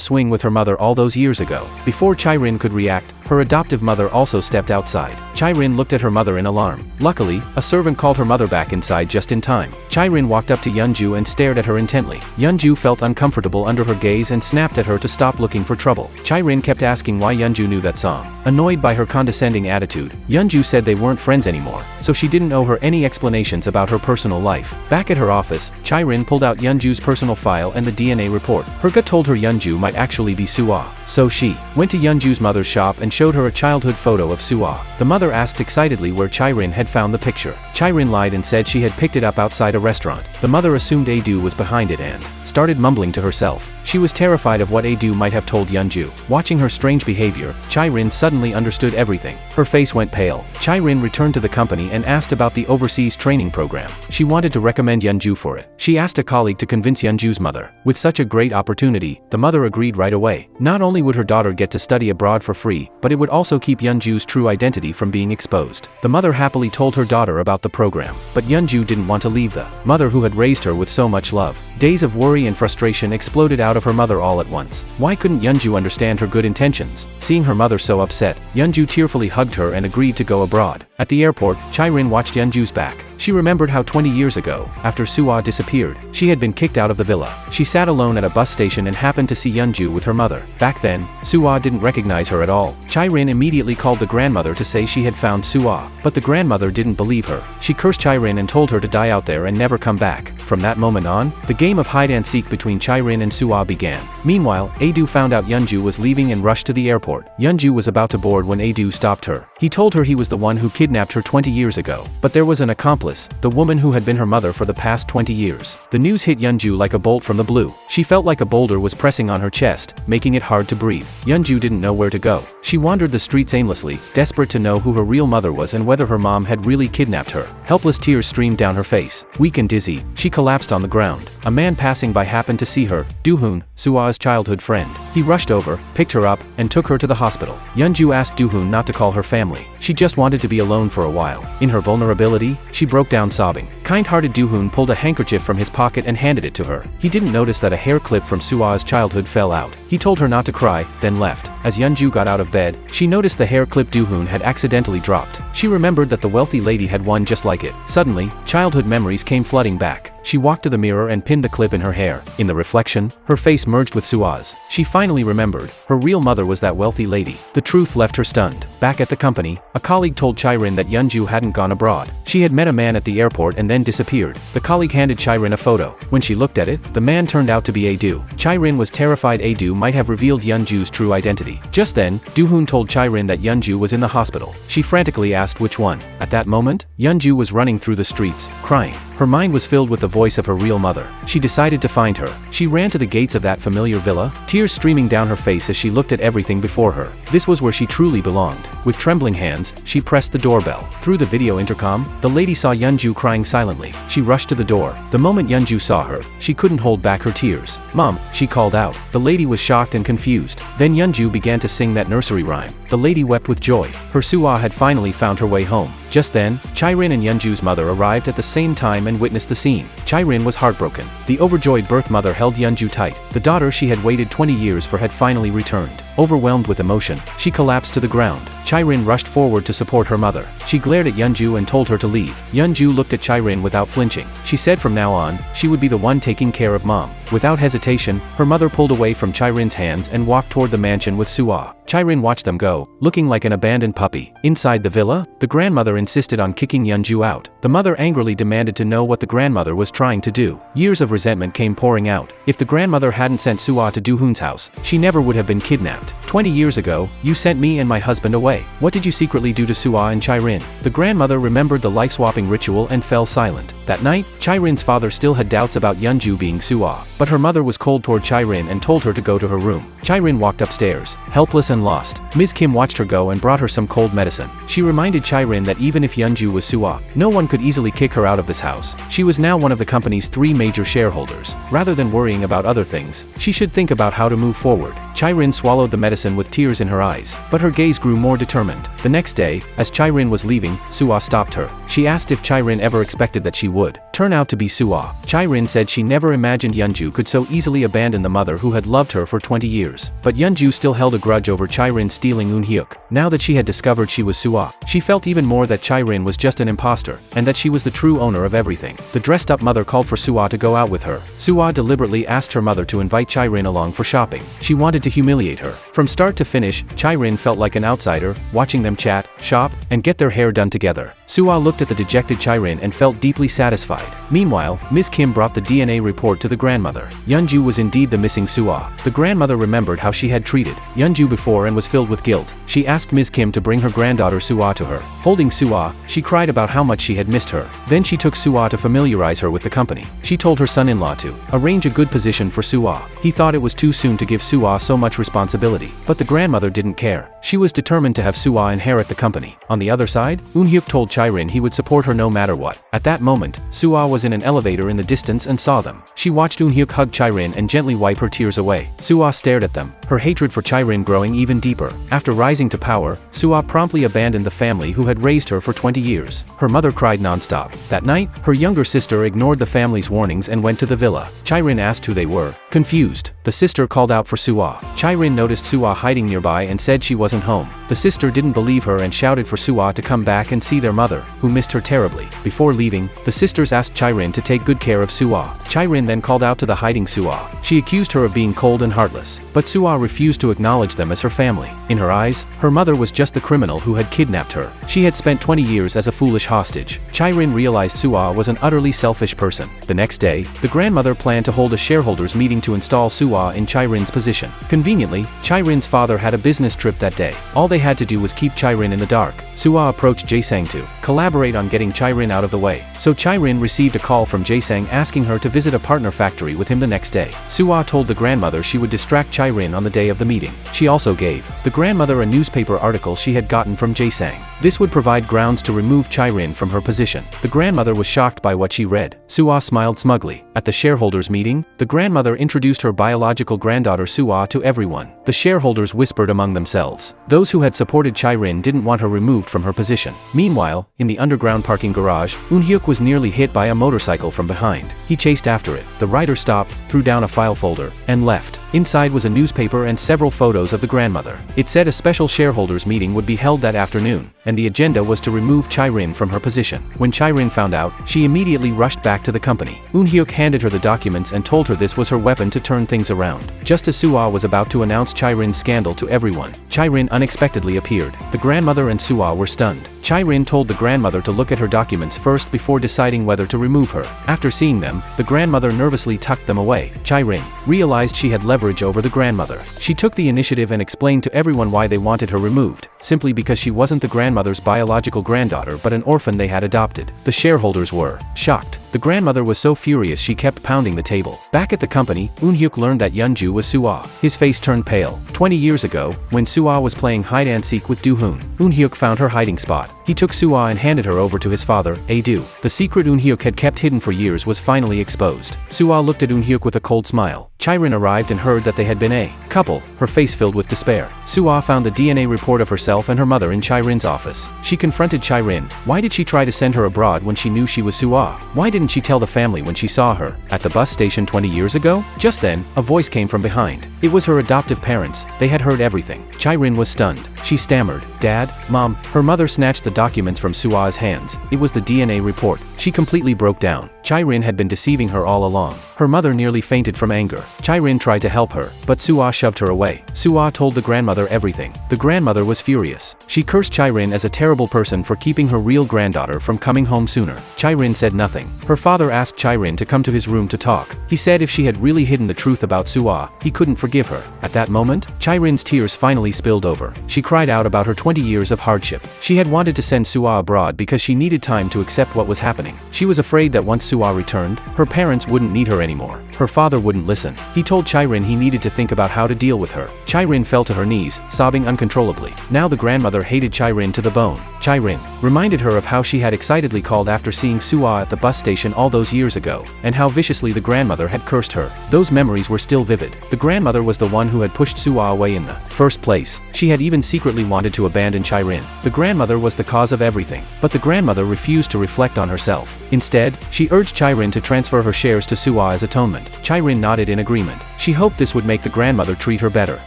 swing with her mother all those years ago. Before Chai-rin could react, her adoptive mother also stepped outside. Chai-rin looked at her mother in alarm. Luckily, a servant called her mother back inside just in time. Chai-rin walked up to Yeonju and stared at her intently. Yeonju felt uncomfortable under her gaze and snapped at her to stop looking for trouble. Chai-rin kept asking why Yeonju knew that song. Annoyed by her condescending attitude, Yeonju said they weren't friends anymore, so she didn't owe her any explanations about her personal life. Back at her office, Chai-rin pulled out Yeonju's personal file and the DNA report. Her gut told her Yeonju might actually be Soo-ah. So she went to Yeonju's mother's shop and showed her a childhood photo of Soo-ah. The mother asked excitedly where Chai-rin had found the picture. Chai-rin lied and said she had picked it up outside a restaurant. The mother assumed Ae-do was behind it and started mumbling to herself. She was terrified of what Ae-do might have told Yeonju. Watching her strange behavior, Chai-rin suddenly understood everything. Her face went pale. Chai-rin returned to the company and asked about the overseas training program. She wanted to recommend Yeonju for it. She asked a colleague to convince Yeonju's mother. With such a great opportunity, the mother agreed right away. Not only would her daughter get to study abroad for free, but it would also keep Yeonju's true identity from being exposed. The mother happily told her daughter about the program, but Yeonju didn't want to leave the mother who had raised her with so much love. Days of worry and frustration exploded out of her mother all at once. Why couldn't Yeonju understand her good intentions? Seeing her mother so upset, Yeonju tearfully hugged her and agreed to go abroad. At the airport, Chai-rin watched Yeonju's back. She remembered how 20 years ago, after Soo-ah disappeared, she had been kicked out of the villa. She sat alone at a bus station and happened to see Yeonju with her mother. Back then, Soo-ah didn't recognize her at all. Chai-rin immediately called the grandmother to say she had found Soo-ah, but the grandmother didn't believe her. She cursed Chai-rin and told her to die out there and never come back. From that moment on, the game of hide-and-seek between Chai-rin and Soo-ah began. Meanwhile, Ae-do found out Yeonju was leaving and rushed to the airport. Yeonju was about to board when Ae-do stopped her. He told her he was the one who kidnapped her 20 years ago. But there was an accomplice, the woman who had been her mother for the past 20 years. The news hit Yeonju like a bolt from the blue. She felt like a boulder was pressing on her chest, making it hard to breathe. Yeonju didn't know where to go. She wandered the streets aimlessly, desperate to know who her real mother was and whether her mom had really kidnapped her. Helpless tears streamed down her face. Weak and dizzy, she collapsed on the ground. A man passing by happened to see her, Do-hoon, Soo-ah's childhood friend. He rushed over, picked her up, and took her to the hospital. Yeonju asked Do-hoon not to call her family. She just wanted to be alone for a while. In her vulnerability, she broke down sobbing. Kind-hearted Do-hoon pulled a handkerchief from his pocket and handed it to her. He didn't notice that a hair clip from Soo-ah's childhood fell out. He told her not to cry, then left. As Yeonju got out of bed, she noticed the hair clip Do-hoon had accidentally dropped. She remembered that the wealthy lady had one just like it. Suddenly, childhood memories came flooding back. She walked to the mirror and pinned the clip in her hair. In the reflection, her face merged with Soo-ah's. She finally remembered. Her real mother was that wealthy lady. The truth left her stunned. Back at the company, a colleague told Chai-rin that Yeonju hadn't gone abroad. She had met a man at the airport and then disappeared. The colleague handed Chai-rin a photo. When she looked at it, the man turned out to be Ae-do. Chai-rin was terrified Ae-do might have revealed Yeonju's true identity. Just then, Do-hoon told Chai-rin that Yeonju was in the hospital. She frantically asked which one. At that moment, Yeonju was running through the streets, crying. Her mind was filled with the voice of her real mother. She decided to find her. She ran to the gates of that familiar villa, tears streaming down her face as she looked at everything before her. This was where she truly belonged. With trembling hands, she pressed the doorbell. Through the video intercom, the lady saw Yeonju crying silently. She rushed to the door. The moment Yeonju saw her, she couldn't hold back her tears. "Mom," she called out. The lady was shocked and confused. Then Yeonju began to sing that nursery rhyme. The lady wept with joy. Her Soo-ah had finally found her way home. Just then, Chairin and Yeonju's mother arrived at the same time and witnessed the scene. Chairin was heartbroken. The overjoyed birth mother held Yeonju tight. The daughter she had waited 20 years for had finally returned. Overwhelmed with emotion, she collapsed to the ground. Chairin rushed forward to support her mother. She glared at Yeonju and told her to leave. Yeonju looked at Chairin without flinching. She said from now on, she would be the one taking care of mom. Without hesitation, her mother pulled away from Chairin's hands and walked toward the mansion with Suah. Chairin watched them go, looking like an abandoned puppy. Inside the villa, the grandmother insisted on kicking Yeonju out. The mother angrily demanded to know what the grandmother was trying to do. Years of resentment came pouring out. If the grandmother hadn't sent Suah to Do-hoon's house, she never would have been kidnapped. 20 years ago, you sent me and my husband away. What did you secretly do to Suah and Chairin? The grandmother remembered the life-swapping ritual and fell silent. That night, Chairin's father still had doubts about Yeonju being Suah, but her mother was cold toward Chairin and told her to go to her room. Chairin walked upstairs, helpless and lost. Ms. Kim watched her go and brought her some cold medicine. She reminded Chairin that even if Yeonju was Suah, no one could easily kick her out of this house. She was now one of the company's 3 major shareholders. Rather than worrying about other things, she should think about how to move forward. Chairin swallowed the medicine with tears in her eyes, but her gaze grew more determined. The next day, as Chairin was leaving, Suah stopped her. She asked if Chairin ever expected that she would turn out to be Suah. Chairin said she never imagined Yeonju could so easily abandon the mother who had loved her for 20 years. But Yeonju still held a grudge over Chairin stealing Eunhyuk. Now that she had discovered she was Suah, she felt even more that Chairin was just an imposter, and that she was the true owner of everything. The dressed-up mother called for Suah to go out with her. Suah deliberately asked her mother to invite Chairin along for shopping. She wanted to humiliate her. From start to finish, Chairin felt like an outsider, watching them chat, shop, and get their hair done together. Suah looked at the dejected Chairin and felt deeply satisfied. Meanwhile, Ms. Kim brought the DNA report to the grandmother. Yeonju was indeed the missing Suah. The grandmother remembered how she had treated Yeonju before and was filled with guilt. She asked Ms. Kim to bring her granddaughter Suah to her. Holding Suah, she cried about how much she had missed her. Then she took Suah to familiarize her with the company. She told her son-in-law to arrange a good position for Suah. He thought it was too soon to give Suah so much responsibility, but the grandmother didn't care. She was determined to have Suah inherit the company. On the other side, Eunhyuk told Chairin he would support her no matter what. At that moment, Suah was in an elevator in the distance and saw them. She watched Eunhyuk hug Chairin and gently wipe her tears away. Suah stared at them, her hatred for Chairin growing even deeper. After rising to power, Suah promptly abandoned the family who had raised her for 20 years. Her mother cried non-stop. That night, her younger sister ignored the family's warnings and went to the villa. Chairin asked who they were. Confused, the sister called out for Suah. Chairin noticed Suah hiding nearby and said she wasn't home. The sister didn't believe her and shouted for Suah to come back and see their mother, who missed her terribly. Before leaving, the sisters asked Chairin to take good care of Suah. Chairin then called out to the hiding Suah. She accused her of being cold and heartless, but Suah refused to acknowledge them as her family. In her eyes, her mother was just the criminal who had kidnapped her. She had spent 20 years as a foolish hostage. Chairin realized Suah was an utterly selfish person. The next day, the grandmother planned to hold a shareholders meeting to install Suah in Chairin's position. Conveniently, Chairin's father had a business trip that day. All they had to do was keep Chairin in the dark. Suah approached Jae-sang to collaborate on getting Chairin out of the way. So Chairin received a call from Jae-sang asking her to visit a partner factory with him the next day. Suah told the grandmother she would distract Chairin on the day of the meeting. She also gave the grandmother a newspaper article she had gotten from Jae-sang. This would provide grounds to remove Chairin from her position. The grandmother was shocked by what she read. Suah smiled smugly. At the shareholders meeting, the grandmother introduced her biological granddaughter Suah to everyone. The shareholders whispered among themselves. Those who had supported Chairin didn't want her removed from her position. Meanwhile, in the underground parking garage, Eunhyuk was nearly hit by a motorcycle from behind. He chased after it. The rider stopped, threw down a file folder, and left. Inside was a newspaper and several photos of the grandmother. It said a special shareholders meeting would be held that afternoon, and the agenda was to remove Chairin from her position. When Chairin found out, she immediately rushed back to the company. Eunhyuk handed her the documents and told her this was her weapon to turn things around. Just as Suah was about to announce Chairin's scandal to everyone, Chairin unexpectedly appeared. The grandmother and Suah were stunned. Chairin told the grandmother to look at her documents first before deciding whether to remove her. After seeing them, the grandmother nervously tucked them away. Chairin realized she had leverage over the grandmother. She took the initiative and explained to everyone why they wanted her removed, simply because she wasn't the grandmother's biological granddaughter but an orphan they had adopted. The shareholders were shocked. The grandmother was so furious she kept pounding the table. Back at the company, Eunhyuk learned that Yeonju was Suah. His face turned pale. 20 years ago, when Suah was playing hide-and-seek with Do-hoon, Eunhyuk found her hiding spot. He took Suah and handed her over to his father, Ae-do. The secret Eunhyuk had kept hidden for years was finally exposed. Suah looked at Eunhyuk with a cold smile. Chirin arrived and heard that they had been a couple, her face filled with despair. Suah found the DNA report of herself and her mother in Chirin's office. She confronted Chirin. Why did she try to send her abroad when she knew she was Suah? Why didn't she tell the family when she saw her at the bus station 20 years ago? Just then, a voice came from behind. It was her adoptive parents. They had heard everything. Chirin was stunned. She stammered, "Dad, Mom." Her mother snatched the documents from Suah's hands. It was the DNA report. She completely broke down. Chirin had been deceiving her all along. Her mother nearly fainted from anger. Chirin tried to help her, but Suah shoved her away. Suah told the grandmother everything. The grandmother was furious. She cursed Chirin as a terrible person for keeping her real granddaughter from coming home sooner. Chirin said nothing. Her father asked Chirin to come to his room to talk. He said if she had really hidden the truth about Suah, he couldn't forgive her. At that moment, Chirin's tears finally spilled over. She cried out about her 20 years of hardship. She had wanted to send Suah abroad because she needed time to accept what was happening. She was afraid that once Suah returned, her parents wouldn't need her anymore. Her father wouldn't listen. He told Chirin he needed to think about how to deal with her. Chirin fell to her knees, sobbing uncontrollably. Now the grandmother hated Chirin to the bone. Chirin reminded her of how she had excitedly called after seeing Suah at the bus station all those years ago, and how viciously the grandmother had cursed her. Those memories were still vivid. The grandmother was the one who had pushed Suah away in the first place. She had even secretly wanted to abandon Chirin. The grandmother was the cause of everything. But the grandmother refused to reflect on herself. Instead, she urged Chirin to transfer her shares to Suah as atonement. Chirin nodded in agreement. She hoped this would make the grandmother treat her better.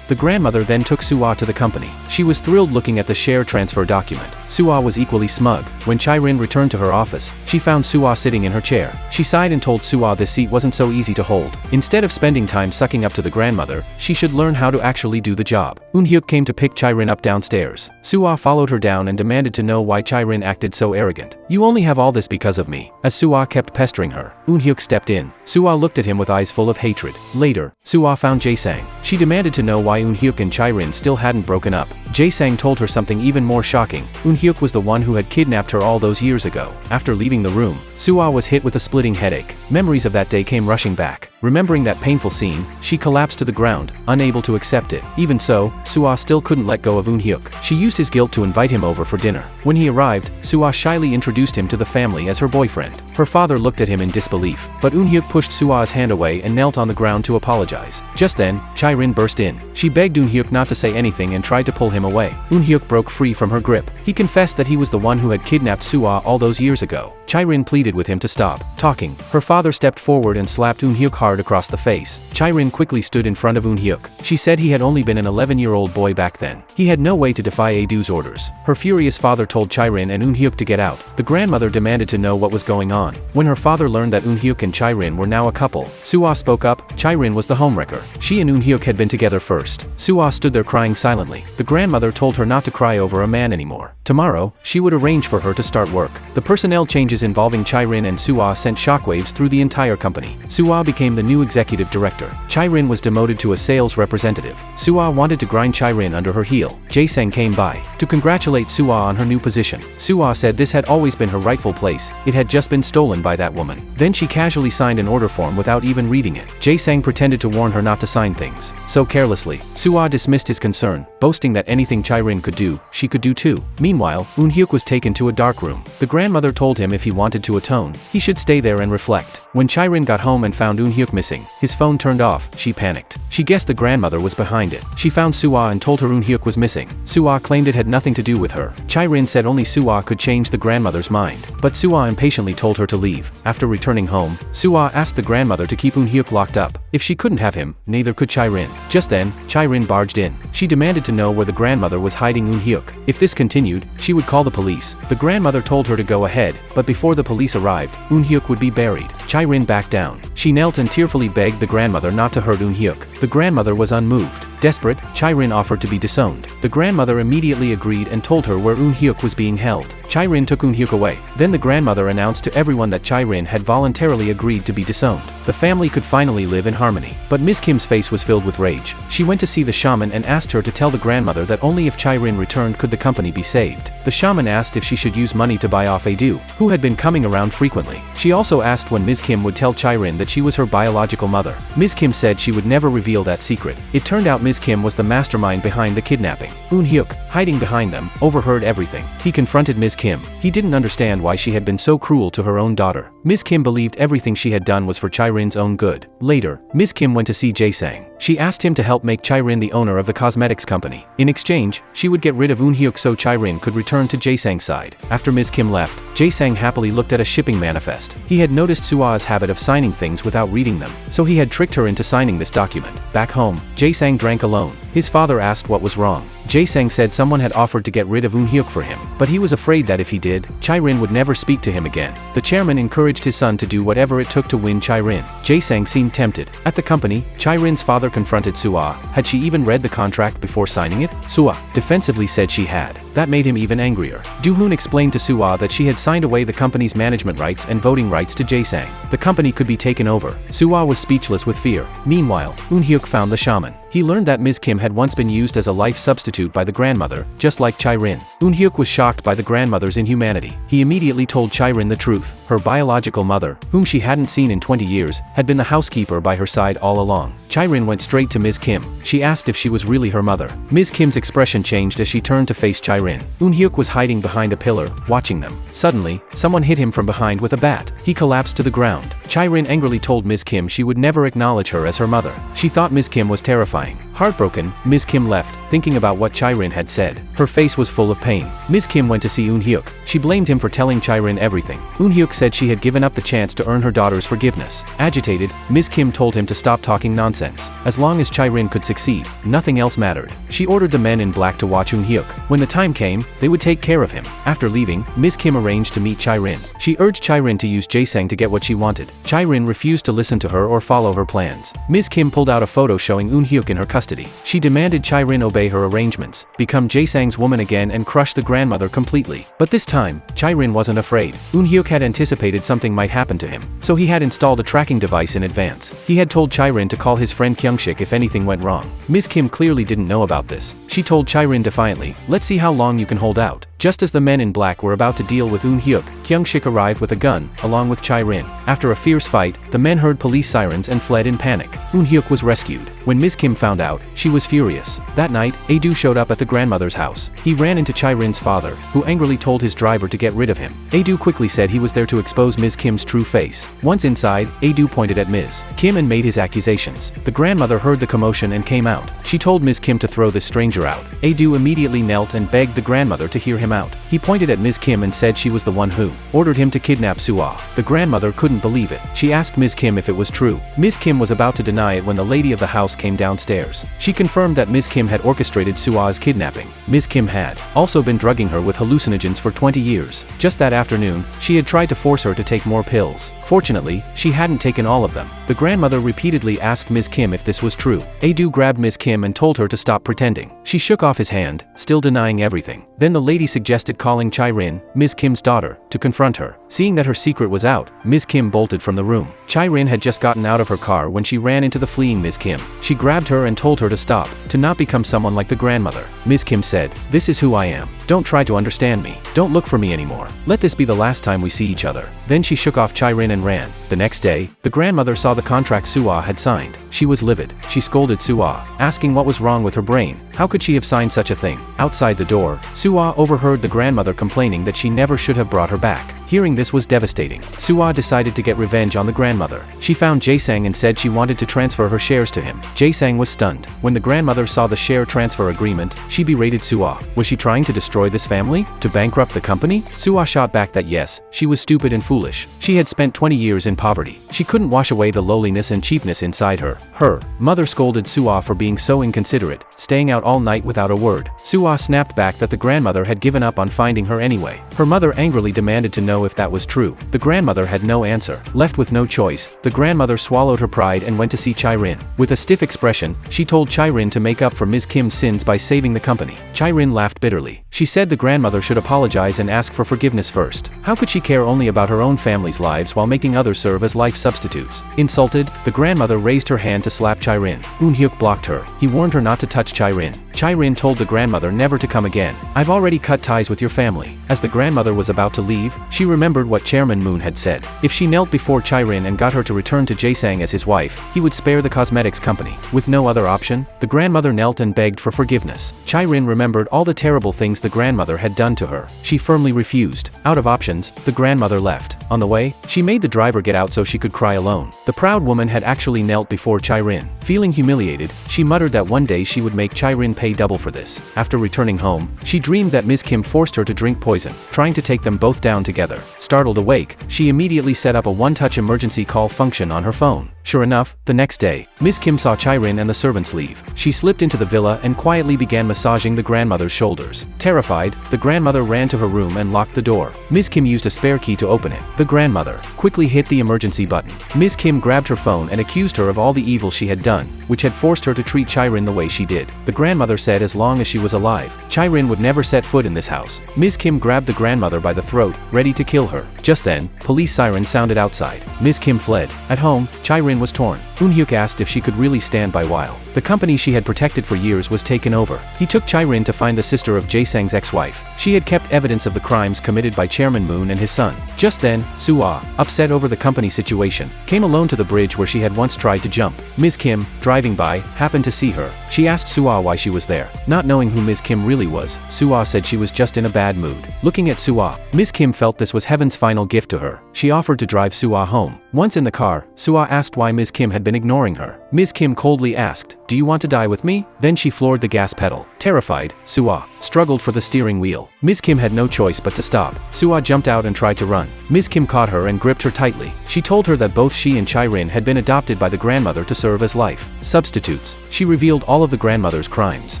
The grandmother then took Suah to the company. She was thrilled looking at the share transfer document. Suah was equally smug. When Chirin returned to her office, she found Suah sitting in her chair. She sighed and told Suah this seat wasn't so easy to hold. Instead of spending time sucking up to the grandmother, she should learn how to actually do the job. Eunhyuk came to pick Chirin up downstairs. Suah followed her down and demanded to know why Chirin acted so arrogant. "You only have all this because of me." As Suah kept pestering her, Eunhyuk stepped in. Suah looked at him with eyes full of hatred. Later, Suah found Jae-sang. She demanded to know why Eunhyuk and Chirin still hadn't broken up. Jae-sang told her something even more shocking. Eunhyuk was the one who had kidnapped her all those years ago. After leaving the room, Suah was hit with a splitting headache. Memories of that day came rushing back. Remembering that painful scene, she collapsed to the ground, unable to accept it. Even so, Suah still couldn't let go of Eunhyuk. She used his guilt to invite him over for dinner. When he arrived, Suah shyly introduced him to the family as her boyfriend. Her father looked at him in disbelief, but Eunhyuk pushed Suah's hand away and knelt on the ground to apologize. Just then, Chirin burst in. She begged Eunhyuk not to say anything and tried to pull him away. Eunhyuk broke free from her grip. He confessed that he was the one who had kidnapped Suah all those years ago. Chirin pleaded with him to stop talking. Her father stepped forward and slapped Eunhyuk hard across the face. Chirin quickly stood in front of Eunhyuk. She said he had only been an 11-year-old boy back then. He had no way to defy Adu's orders. Her furious father told Chirin and Eunhyuk to get out. The grandmother demanded to know what was going on. When her father learned that Eunhyuk and Chirin were now a couple, Suah spoke up. Chirin was the homewrecker. She and Eunhyuk had been together first. Suah stood there crying silently. The grandmother told her not to cry over a man anymore. Tomorrow, she would arrange for her to start work. The personnel changes involving Chirin and Suah sent shockwaves through the entire company. Suah became the new executive director. Chirin was demoted to a sales representative. Suah wanted to grind Chirin under her heel. Jae-sang came by to congratulate Suah on her new position. Suah said this had always been her rightful place. It had just been stolen by that woman. Then she casually signed an order form without even reading it. Jae-sang pretended to warn her not to sign things so carelessly. Suah dismissed his concern, boasting that anything Chirin could do, she could do too. Meanwhile, Eunhyuk was taken to a dark room. The grandmother told him if he wanted to atone, he should stay there and reflect. When Chirin got home and found Eunhyuk missing, his phone turned off. She panicked. She guessed the grandmother was behind it. She found Suah and told her Eunhyuk was missing. Suah claimed it had nothing to do with her. Chirin said only Suah could change the grandmother's mind. But Suah impatiently told her to leave. After returning home, Suah asked the grandmother to keep Eunhyuk locked up. If she couldn't have him, neither could Chirin. Just then, Chirin barged in. She demanded to know where the grandmother was hiding Eunhyuk. If this continued, she would call the police. The grandmother told her to go ahead, but before the police arrived, Eunhyuk would be buried. Chirin backed down. She knelt and tearfully begged the grandmother not to hurt Eunhyuk. The grandmother was unmoved. Desperate, Chirin offered to be disowned. The grandmother immediately agreed and told her where Eunhyuk was being held. Chirin took Eunhyuk away. Then the grandmother announced to everyone that Chirin had voluntarily agreed to be disowned. The family could finally live in harmony. But Ms. Kim's face was filled with rage. She went to see the shaman and asked her to tell the grandmother that only if Chirin returned could the company be saved. The shaman asked if she should use money to buy off Adu, who had been coming around frequently. She also asked when Ms. Kim would tell Chirin that she was her biological mother. Ms. Kim said she would never reveal that secret. It turned out Ms. Kim was the mastermind behind the kidnapping. Eunhyuk, hiding behind them, overheard everything. He confronted Ms. Kim. He didn't understand why she had been so cruel to her own daughter. Ms. Kim believed everything she had done was for Chai-rin's own good. Later, Ms. Kim went to see Jae-sang. She asked him to help make Chai-rin the owner of the cosmetics company. In exchange, she would get rid of Eun-hyuk so Chai-rin could return to Jae-sang's side. After Ms. Kim left, Jae-sang happily looked at a shipping manifest. He had noticed Sua's habit of signing things without reading them, so he had tricked her into signing this document. Back home, Jae-sang drank alone. His father asked what was wrong. Jae-sang said someone had offered to get rid of Eun-hyuk for him, but he was afraid that if he did, Chai-rin would never speak to him again. The chairman encouraged his son to do whatever it took to win Chai-rin. Jae-sang seemed tempted. At the company, Chai-rin's father confronted Sua. Had she even read the contract before signing it? Sua defensively said she had. That made him even angrier. Do-hoon explained to Sua that she had signed away the company's management rights and voting rights to Jae-sang. The company could be taken over. Sua was speechless with fear. Meanwhile, Eun-hyuk found the shaman. He learned that Ms. Kim had once been used as a life substitute by the grandmother, just like Chai-rin. Eun-hyuk was shocked by the grandmother's inhumanity. He immediately told Chai-rin the truth. Her biological mother, whom she hadn't seen in 20 years, had been the housekeeper by her side all along. Chai-rin went straight to Ms. Kim. She asked if she was really her mother. Ms. Kim's expression changed as she turned to face Chai-rin. Eun-hyuk was hiding behind a pillar, watching them. Suddenly, someone hit him from behind with a bat. He collapsed to the ground. Chai-rin angrily told Ms. Kim she would never acknowledge her as her mother. She thought Ms. Kim was terrifying. Heartbroken, Ms. Kim left, thinking about what Chai-rin had said. Her face was full of pain. Ms. Kim went to see Eun-hyuk. She blamed him for telling Chai-rin everything. Eun-hyuk said she had given up the chance to earn her daughter's forgiveness. Agitated, Ms. Kim told him to stop talking nonsense. As long as Chai-rin could succeed, nothing else mattered. She ordered the men in black to watch Eun-hyuk. When the time came, they would take care of him. After leaving, Ms. Kim arranged to meet Chai-rin. She urged Chai-rin to use Jae-sang to get what she wanted. Chai-rin refused to listen to her or follow her plans. Ms. Kim pulled out a photo showing Eun-hyuk in her custody. She demanded Chai-rin obey her arrangements, become Jae-sang's woman again and crush the grandmother completely. But this time, Chai-rin wasn't afraid. Eun-hyuk had anticipated something might happen to him, so he had installed a tracking device in advance. He had told Chai-rin to call his friend Kyung-shik if anything went wrong. Ms. Kim clearly didn't know about this. She told Chai-rin defiantly, "Let's see how long you can hold out." Just as the men in black were about to deal with Eun-hyuk, Kyung-shik arrived with a gun, along with Chai-rin. After a fierce fight, the men heard police sirens and fled in panic. Eun-hyuk was rescued. When Ms. Kim found out, she was furious. That night, Adu showed up at the grandmother's house. He ran into Chai-rin's father, who angrily told his driver to get rid of him. Adu quickly said he was there to expose Ms. Kim's true face. Once inside, Adu pointed at Ms. Kim and made his accusations. The grandmother heard the commotion and came out. She told Ms. Kim to throw this stranger out. Adu immediately knelt and begged the grandmother to hear him out. He pointed at Ms. Kim and said she was the one who ordered him to kidnap Sua. The grandmother couldn't believe it. She asked Ms. Kim if it was true. Ms. Kim was about to deny it when the lady of the house came downstairs. She confirmed that Ms. Kim had orchestrated Sua's kidnapping. Ms. Kim had also been drugging her with hallucinogens for 20 years. Just that afternoon, she had tried to force her to take more pills. Fortunately, she hadn't taken all of them. The grandmother repeatedly asked Ms. Kim if this was true. Adu grabbed Ms. Kim and told her to stop pretending. She shook off his hand, still denying everything. Then the lady suggested calling Chai-rin, Ms. Kim's daughter, to confront her. Seeing that her secret was out, Ms. Kim bolted from the room. Chai-rin had just gotten out of her car when she ran into the fleeing Ms. Kim. She grabbed her and told her to stop, to not become someone like the grandmother. Ms. Kim said, "This is who I am. Don't try to understand me. Don't look for me anymore. Let this be the last time we see each other." Then she shook off Chai-rin and ran. The next day, the grandmother saw the contract Sua had signed. She was livid. She scolded Sua, asking what was wrong with her brain. How could she have signed such a thing? Outside the door, Sua overheard the grandmother complaining that she never should have brought her back. Hearing this was devastating. Sua decided to get revenge on the grandmother. She found Jae-sang and said she wanted to transfer her shares to him. Jae-sang was stunned. When the grandmother saw the share transfer agreement, she berated Sua. Was she trying to destroy this family? To bankrupt the company? Sua shot back that yes, she was stupid and foolish. She had spent 20 years in poverty. She couldn't wash away the lowliness and cheapness inside her. Her mother scolded Sua for being so inconsiderate, staying out all night without a word. Sua snapped back that the grandmother had given up on finding her anyway. Her mother angrily demanded to know if that was true. The grandmother had no answer. Left with no choice, the grandmother swallowed her pride and went to see Chai-rin. With a stiff expression, she told Chai-rin to make up for Ms. Kim's sins by saving the company. Chai-rin laughed bitterly. She said the grandmother should apologize and ask for forgiveness first. How could she care only about her own family's lives while making others serve as life substitutes? Insulted, the grandmother raised her hand to slap Chai-rin. Eun-hyuk blocked her. He warned her not to touch towards Chai-rin. Chai-rin told the grandmother never to come again. I've already cut ties with your family. As the grandmother was about to leave, she remembered what Chairman Moon had said. If she knelt before Chai-rin and got her to return to Jae-sang as his wife, he would spare the cosmetics company. With no other option, the grandmother knelt and begged for forgiveness. Chai-rin remembered all the terrible things the grandmother had done to her. She firmly refused. Out of options, the grandmother left. On the way, she made the driver get out so she could cry alone. The proud woman had actually knelt before Chai-rin. Feeling humiliated, she muttered that one day she would make Chai-rin pay double for this. After returning home, she dreamed that Ms. Kim forced her to drink poison, trying to take them both down together. Startled awake, she immediately set up a one-touch emergency call function on her phone. Sure enough, the next day, Ms. Kim saw Chai-rin and the servants leave. She slipped into the villa and quietly began massaging the grandmother's shoulders. Terrified, the grandmother ran to her room and locked the door. Ms. Kim used a spare key to open it. The grandmother quickly hit the emergency button. Ms. Kim grabbed her phone and accused her of all the evil she had done, which had forced her to treat Chai-rin the way she did. The grandmother said as long as she was alive, Chai-rin would never set foot in this house. Ms. Kim grabbed the grandmother by the throat, ready to kill her. Just then, police sirens sounded outside. Ms. Kim fled. At home, Chai-rin was torn. Eun-hyuk asked if she could really stand by while the company she had protected for years was taken over. He took Chai-rin to find the sister of Jae-sang's ex-wife. She had kept evidence of the crimes committed by Chairman Moon and his son. Just then, Soo-ah, upset over the company situation, came alone to the bridge where she had once tried to jump. Ms. Kim, driving by, happened to see her. She asked Soo-ah why she was there. Not knowing who Ms. Kim really was, Soo-ah said she was just in a bad mood. Looking at Soo-ah, Ms. Kim felt this was heaven's final gift to her. She offered to drive Soo-ah home. Once in the car, Soo-ah asked why Ms. Kim had been ignoring her. Ms. Kim coldly asked, "Do you want to die with me?" Then she floored the gas pedal. Terrified, Soo-ah struggled for the steering wheel. Ms. Kim had no choice but to stop. Soo-ah jumped out and tried to run. Ms. Kim caught her and gripped her tightly. She told her that both she and Chai-rin had been adopted by the grandmother to serve as life substitutes. She revealed all of the grandmother's crimes.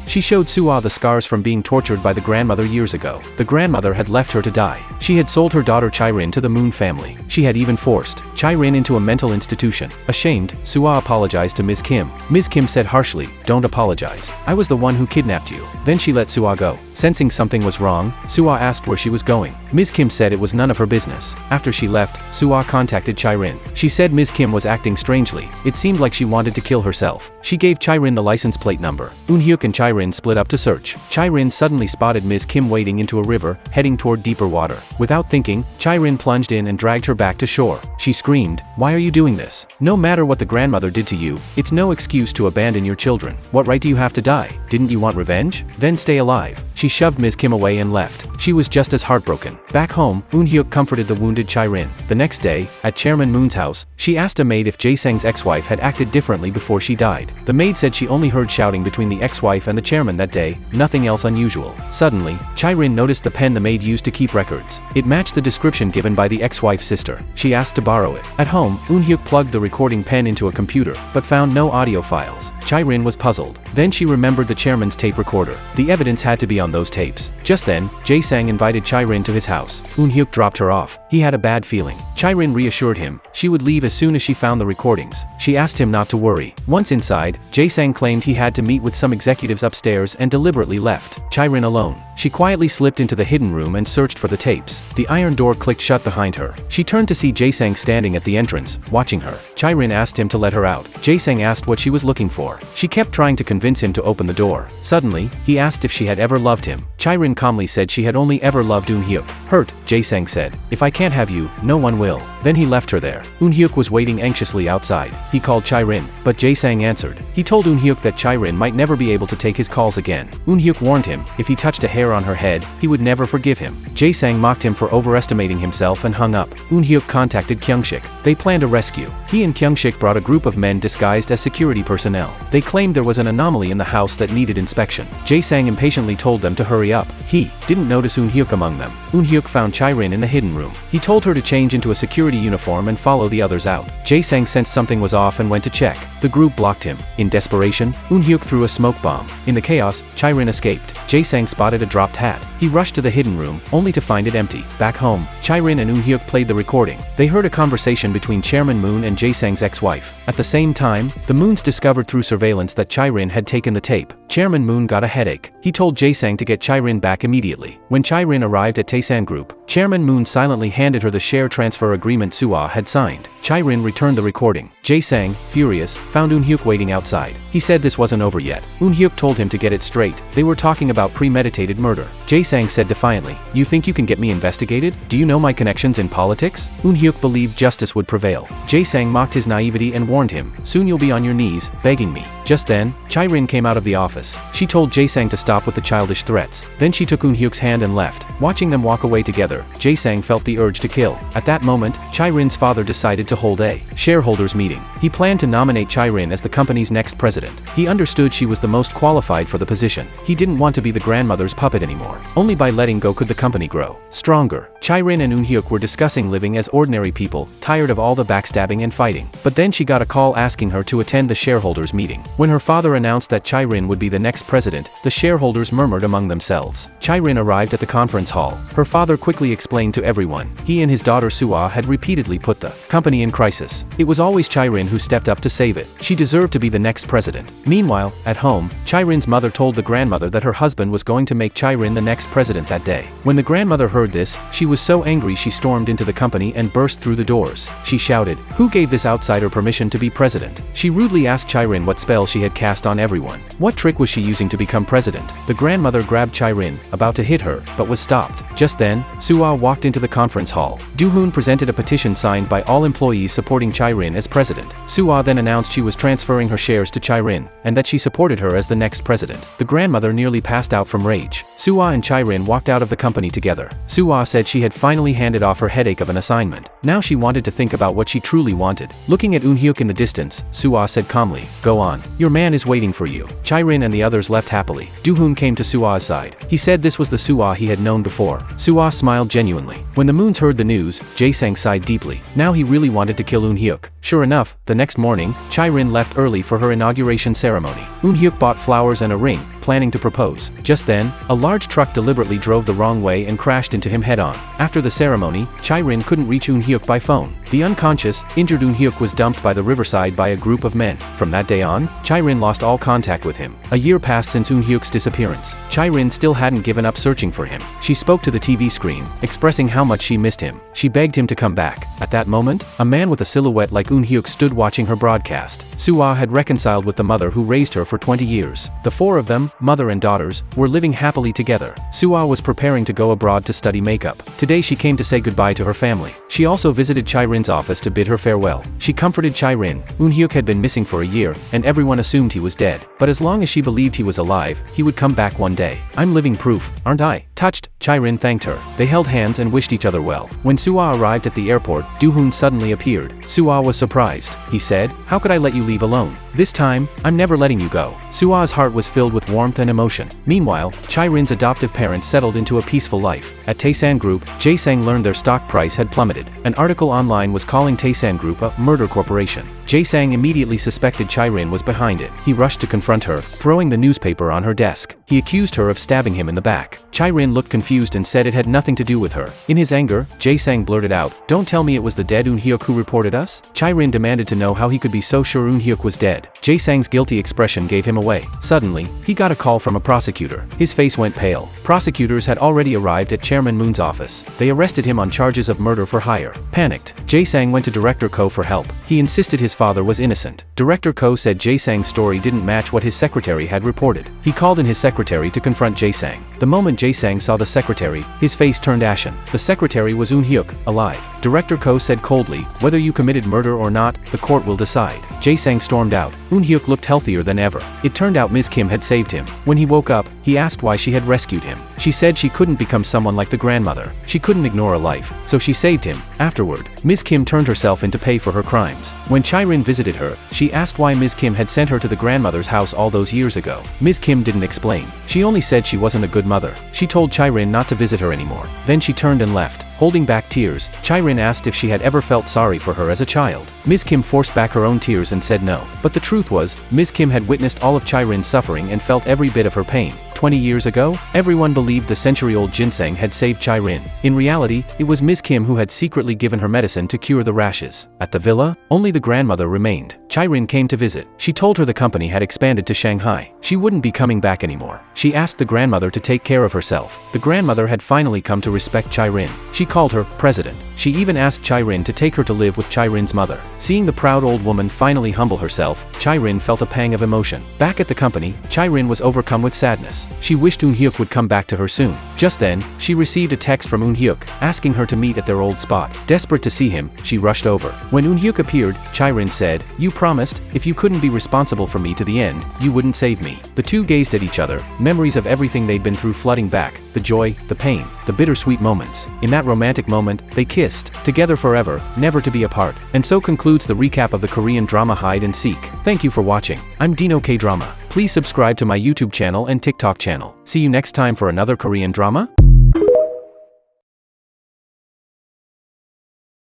She showed Soo-ah the scars from being tortured by the grandmother years ago. The grandmother had left her to die. She had sold her daughter Chai-rin to the Moon family. She had even forced Chai-rin into a mental institution. Ashamed, Soo-ah apologized to Ms. Kim. Ms. Kim said harshly, "Don't apologize. I was the one who kidnapped you." Then she let Soo-ah go. Sensing something was wrong, Soo-ah asked where she was going. Ms. Kim said it was none of her business. After she left, Soo-ah contacted Chai-rin. She said Ms. Kim was acting strangely. It seemed like she wanted to kill herself. She gave Chai-rin the license plate number. Eun-hyuk and Chai-rin split up to search. Chai-rin suddenly spotted Ms. Kim wading into a river, heading toward deeper water. Without thinking, Chai-rin plunged in and dragged her back to shore. She screamed, "Why are you doing this? No matter what the grandmother did to you, it's no excuse to abandon your children. What right do you have to die? Didn't you want revenge? Then stay alive." She shoved Ms. Kim away and left. She was just as heartbroken. Back home, Eun-hyuk comforted the wounded Chai-rin. The next day, at Chairman Moon's house, she asked a maid if Jae-sang's ex-wife had acted differently before she died. The maid said she only heard shouting between the ex-wife and the chairman that day, nothing else unusual. Suddenly, Chai-rin noticed the pen the maid used to keep records. It matched the description given by the ex-wife's sister. She asked to borrow it. At home, Eun-hyuk plugged the recording pen into a computer, but found no audio files. Chai-rin was puzzled. Then she remembered the chairman's tape recorder. The evidence had to be on those tapes. Just then, Jae-sang invited Chai-rin to his house. Eun-hyuk dropped her off. He had a bad feeling. Chai-rin reassured him she would leave as soon as she found the recordings. She asked him not to worry. Once inside, Jae-sang claimed he had to meet with some executives upstairs and deliberately left Chai-rin alone. She quietly slipped into the hidden room and searched for the tapes. The iron door clicked shut behind her. She turned to see Jae-sang standing at the entrance, watching her. Chai-rin asked him to let her out. Jae-sang asked what she was looking for. She kept trying to convince him to open the door. Suddenly, he asked if she had ever loved him. Chai-rin calmly said she had only ever loved Eun-hyuk. Hurt, Jae-sang said, "If I can't have you, no one will." Then he left her there. Eun-hyuk was waiting anxiously outside. He called Chai-rin, but Jae-sang answered. He told Eun-hyuk that Chai-rin might never be able to take his calls again. Eun-hyuk warned him, if he touched a hair on her head, he would never forgive him. Jae-sang mocked him for overestimating himself and hung up. Eun-hyuk contacted Kyung-sik. They planned a rescue. He and Kyung-sik brought a group of men disguised as security personnel. They claimed there was an anomaly in the house that needed inspection. Jae-sang impatiently told them to hurry up. He didn't notice Eun-hyuk among them. Eun-hyuk found Chai-rin in the hidden room. He told her to change into a security uniform and follow the others out. Jae-sang sensed something was off and went to check. The group blocked him. In desperation, Eun-hyuk threw a smoke bomb. In the chaos, Chai-rin escaped. Jae-sang spotted a dropped hat. He rushed to the hidden room, only to find it empty. Back home, Chai-rin and Eun-hyuk played the recording. They heard a conversation between Chairman Moon and Jae-sang's ex-wife. At the same time, the Moons discovered through surveillance that Chai-rin had taken the tape. Chairman Moon got a headache. He told Jae-sang to get Chai-rin back immediately. When Chai-rin arrived at Taesan Group, Chairman Moon silently handed her the share transfer agreement Suah had signed. Chai-rin returned the recording. Jae-sang, furious, found Eun-hyuk waiting outside. He said this wasn't over yet. Eun-hyuk told him to get it straight. They were talking about premeditated murder. Jae-sang said defiantly, "You think you can get me investigated? Do you know my connections in politics?" Eun-hyuk believed justice would prevail. Jae-sang mocked his naivety and warned him, "Soon you'll be on your knees, begging me." Just then, Chai-rin came out of the office. She told Jae-sang to stop with the childish threats. Then she took Eun-hyuk's hand and left. Watching them walk away together, Jae-sang felt the urge to kill. At that moment, Chai-rin's father decided to hold a shareholders meeting. He planned to nominate Chai-rin as the company's next president. He understood she was the most qualified for the position. He didn't want to be the grandmother's puppet anymore. Only by letting go could the company grow stronger. Chai-rin and Eun-hyuk were discussing living as ordinary people, tired of all the backstabbing and fighting. But then she got a call asking her to attend the shareholders meeting. When her father announced that Chai-rin would be the next president, the shareholders murmured among themselves. Chai-rin arrived at the conference hall. Her father quickly explained to everyone. He and his daughter Suah had repeatedly put the company in crisis. It was always Chai-rin who stepped up to save it. She deserved to be the next president. Meanwhile, at home, Chai-rin's mother told the grandmother that her husband was going to make Chai-rin the next president that day. When the grandmother heard this, she was so angry she stormed into the company and burst through the doors. She shouted, "Who gave this outsider permission to be president?" She rudely asked Chai-rin what spell she had cast on everyone. What trick was she using to become president? The grandmother grabbed Chai-rin, about to hit her, but was stopped. Just then, Suah walked into the conference hall. Do-hoon presented a petition signed by all employees supporting Chai-rin as president. Suah then announced she was transferring her shares to Chai-rin, and that she supported her as the next president. The grandmother nearly passed out from rage. Suah and Chai-rin walked out of the company together. Suah said she had finally handed off her headache of an assignment. Now she wanted to think about what she truly wanted. Looking at Eun-hyuk in the distance, Suah said calmly, "Go on. Your man is waiting for you." Chai-rin and the others left happily. Do-hoon came to Suah's side. He said this was the Suah he had known before. Suah smiled genuinely. When the Moons heard the news, Jae-sang sighed deeply. Now he really wanted to kill Eun-hyuk. Sure enough, the next morning, Chai-rin left early for her inauguration ceremony. Eun-hyuk bought flowers and a ring, planning to propose. Just then, a large truck deliberately drove the wrong way and crashed into him head-on. After the ceremony, Chai-rin couldn't reach Eun-hyuk by phone. The unconscious, injured Eun-hyuk was dumped by the riverside by a group of men. From that day on, Chai-rin lost all contact with him. A year passed since Eun-hyuk's disappearance. Chai-rin still hadn't given up searching for him. She spoke to the TV screen, expressing how much she missed him. She begged him to come back. At that moment, a man with a silhouette like Eun-hyuk stood watching her broadcast. Suah had reconciled with the mother who raised her for 20 years. The four of them, mother and daughters, were living happily together. Suah was preparing to go abroad to study makeup. Today she came to say goodbye to her family. She also visited Chai-rin's office to bid her farewell. She comforted Chai-rin. Eun-hyuk had been missing for a year, and everyone assumed he was dead. But as long as she believed he was alive, he would come back one day. "I'm living proof, aren't I?" Touched, Chai-rin thanked her. They held hands and wished each other well. When Suah arrived at the airport, Do-hoon suddenly appeared. Suah was surprised. He said, "How could I let you leave alone? This time, I'm never letting you go." Suah's heart was filled with warmth and emotion. Meanwhile, Chai-rin's adoptive parents settled into a peaceful life. At Taesan Group, Jae-sang learned their stock price had plummeted. An article online was calling Taesan Group a murder corporation. Jae-sang immediately suspected Chai-rin was behind it. He rushed to confront her, throwing the newspaper on her desk. He accused her of stabbing him in the back. Chai-rin looked confused and said it had nothing to do with her. In his anger, Jae-sang blurted out, "Don't tell me it was the dead Eun-hyuk who reported us?" Chai-rin demanded to know how he could be so sure Eun-hyuk was dead. Jae-sang's guilty expression gave him away. Suddenly, he got a call from a prosecutor. His face went pale. Prosecutors had already arrived at Chairman Moon's office. They arrested him on charges of murder for hire. Panicked, Jae-sang went to Director Ko for help. He insisted his father was innocent. Director Ko said Jae-sang's story didn't match what his secretary had reported. He called in his secretary to confront Jae-sang. The moment Jae-sang saw the secretary, his face turned ashen. The secretary was Eun-hyuk, alive. Director Ko said coldly, "Whether you committed murder or not, the court will decide." Jae-sang stormed out. Eun-hyuk looked healthier than ever. It turned out Ms. Kim had saved him. When he woke up, he asked why she had rescued him. She said she couldn't become someone like the grandmother. She couldn't ignore a life, so she saved him. Afterward, Ms. Kim turned herself in to pay for her crimes. When Chai-rin visited her, she asked why Ms. Kim had sent her to the grandmother's house all those years ago. Ms. Kim didn't explain. She only said she wasn't a good mother. She told Chai-rin not to visit her anymore. Then she turned and left. Holding back tears, Chai-rin asked if she had ever felt sorry for her as a child. Ms. Kim forced back her own tears and said no. But the truth was, Ms. Kim had witnessed all of Chai-rin's suffering and felt every bit of her pain. 20 years ago? Everyone believed the century-old ginseng had saved Chai-rin. In reality, it was Ms. Kim who had secretly given her medicine to cure the rashes. At the villa, only the grandmother remained. Chai-rin came to visit. She told her the company had expanded to Shanghai. She wouldn't be coming back anymore. She asked the grandmother to take care of herself. The grandmother had finally come to respect Chai-rin. She called her president. She even asked Chai-rin to take her to live with Chai-rin's mother. Seeing the proud old woman finally humble herself, Chai-rin felt a pang of emotion. Back at the company, Chai-rin was overcome with sadness. She wished Eun-hyuk would come back to her soon. Just then, she received a text from Eun-hyuk, asking her to meet at their old spot. Desperate to see him, she rushed over. When Eun-hyuk appeared, Chai-rin said, "You promised, if you couldn't be responsible for me to the end, you wouldn't save me." The two gazed at each other, memories of everything they'd been through flooding back, the joy, the pain, the bittersweet moments. In that romantic moment, they kissed, together forever, never to be apart. And so concludes the recap of the Korean drama Hide and Seek. Thank you for watching. I'm Dino K Drama. Please subscribe to my YouTube channel and TikTok channel. See you next time for another Korean drama.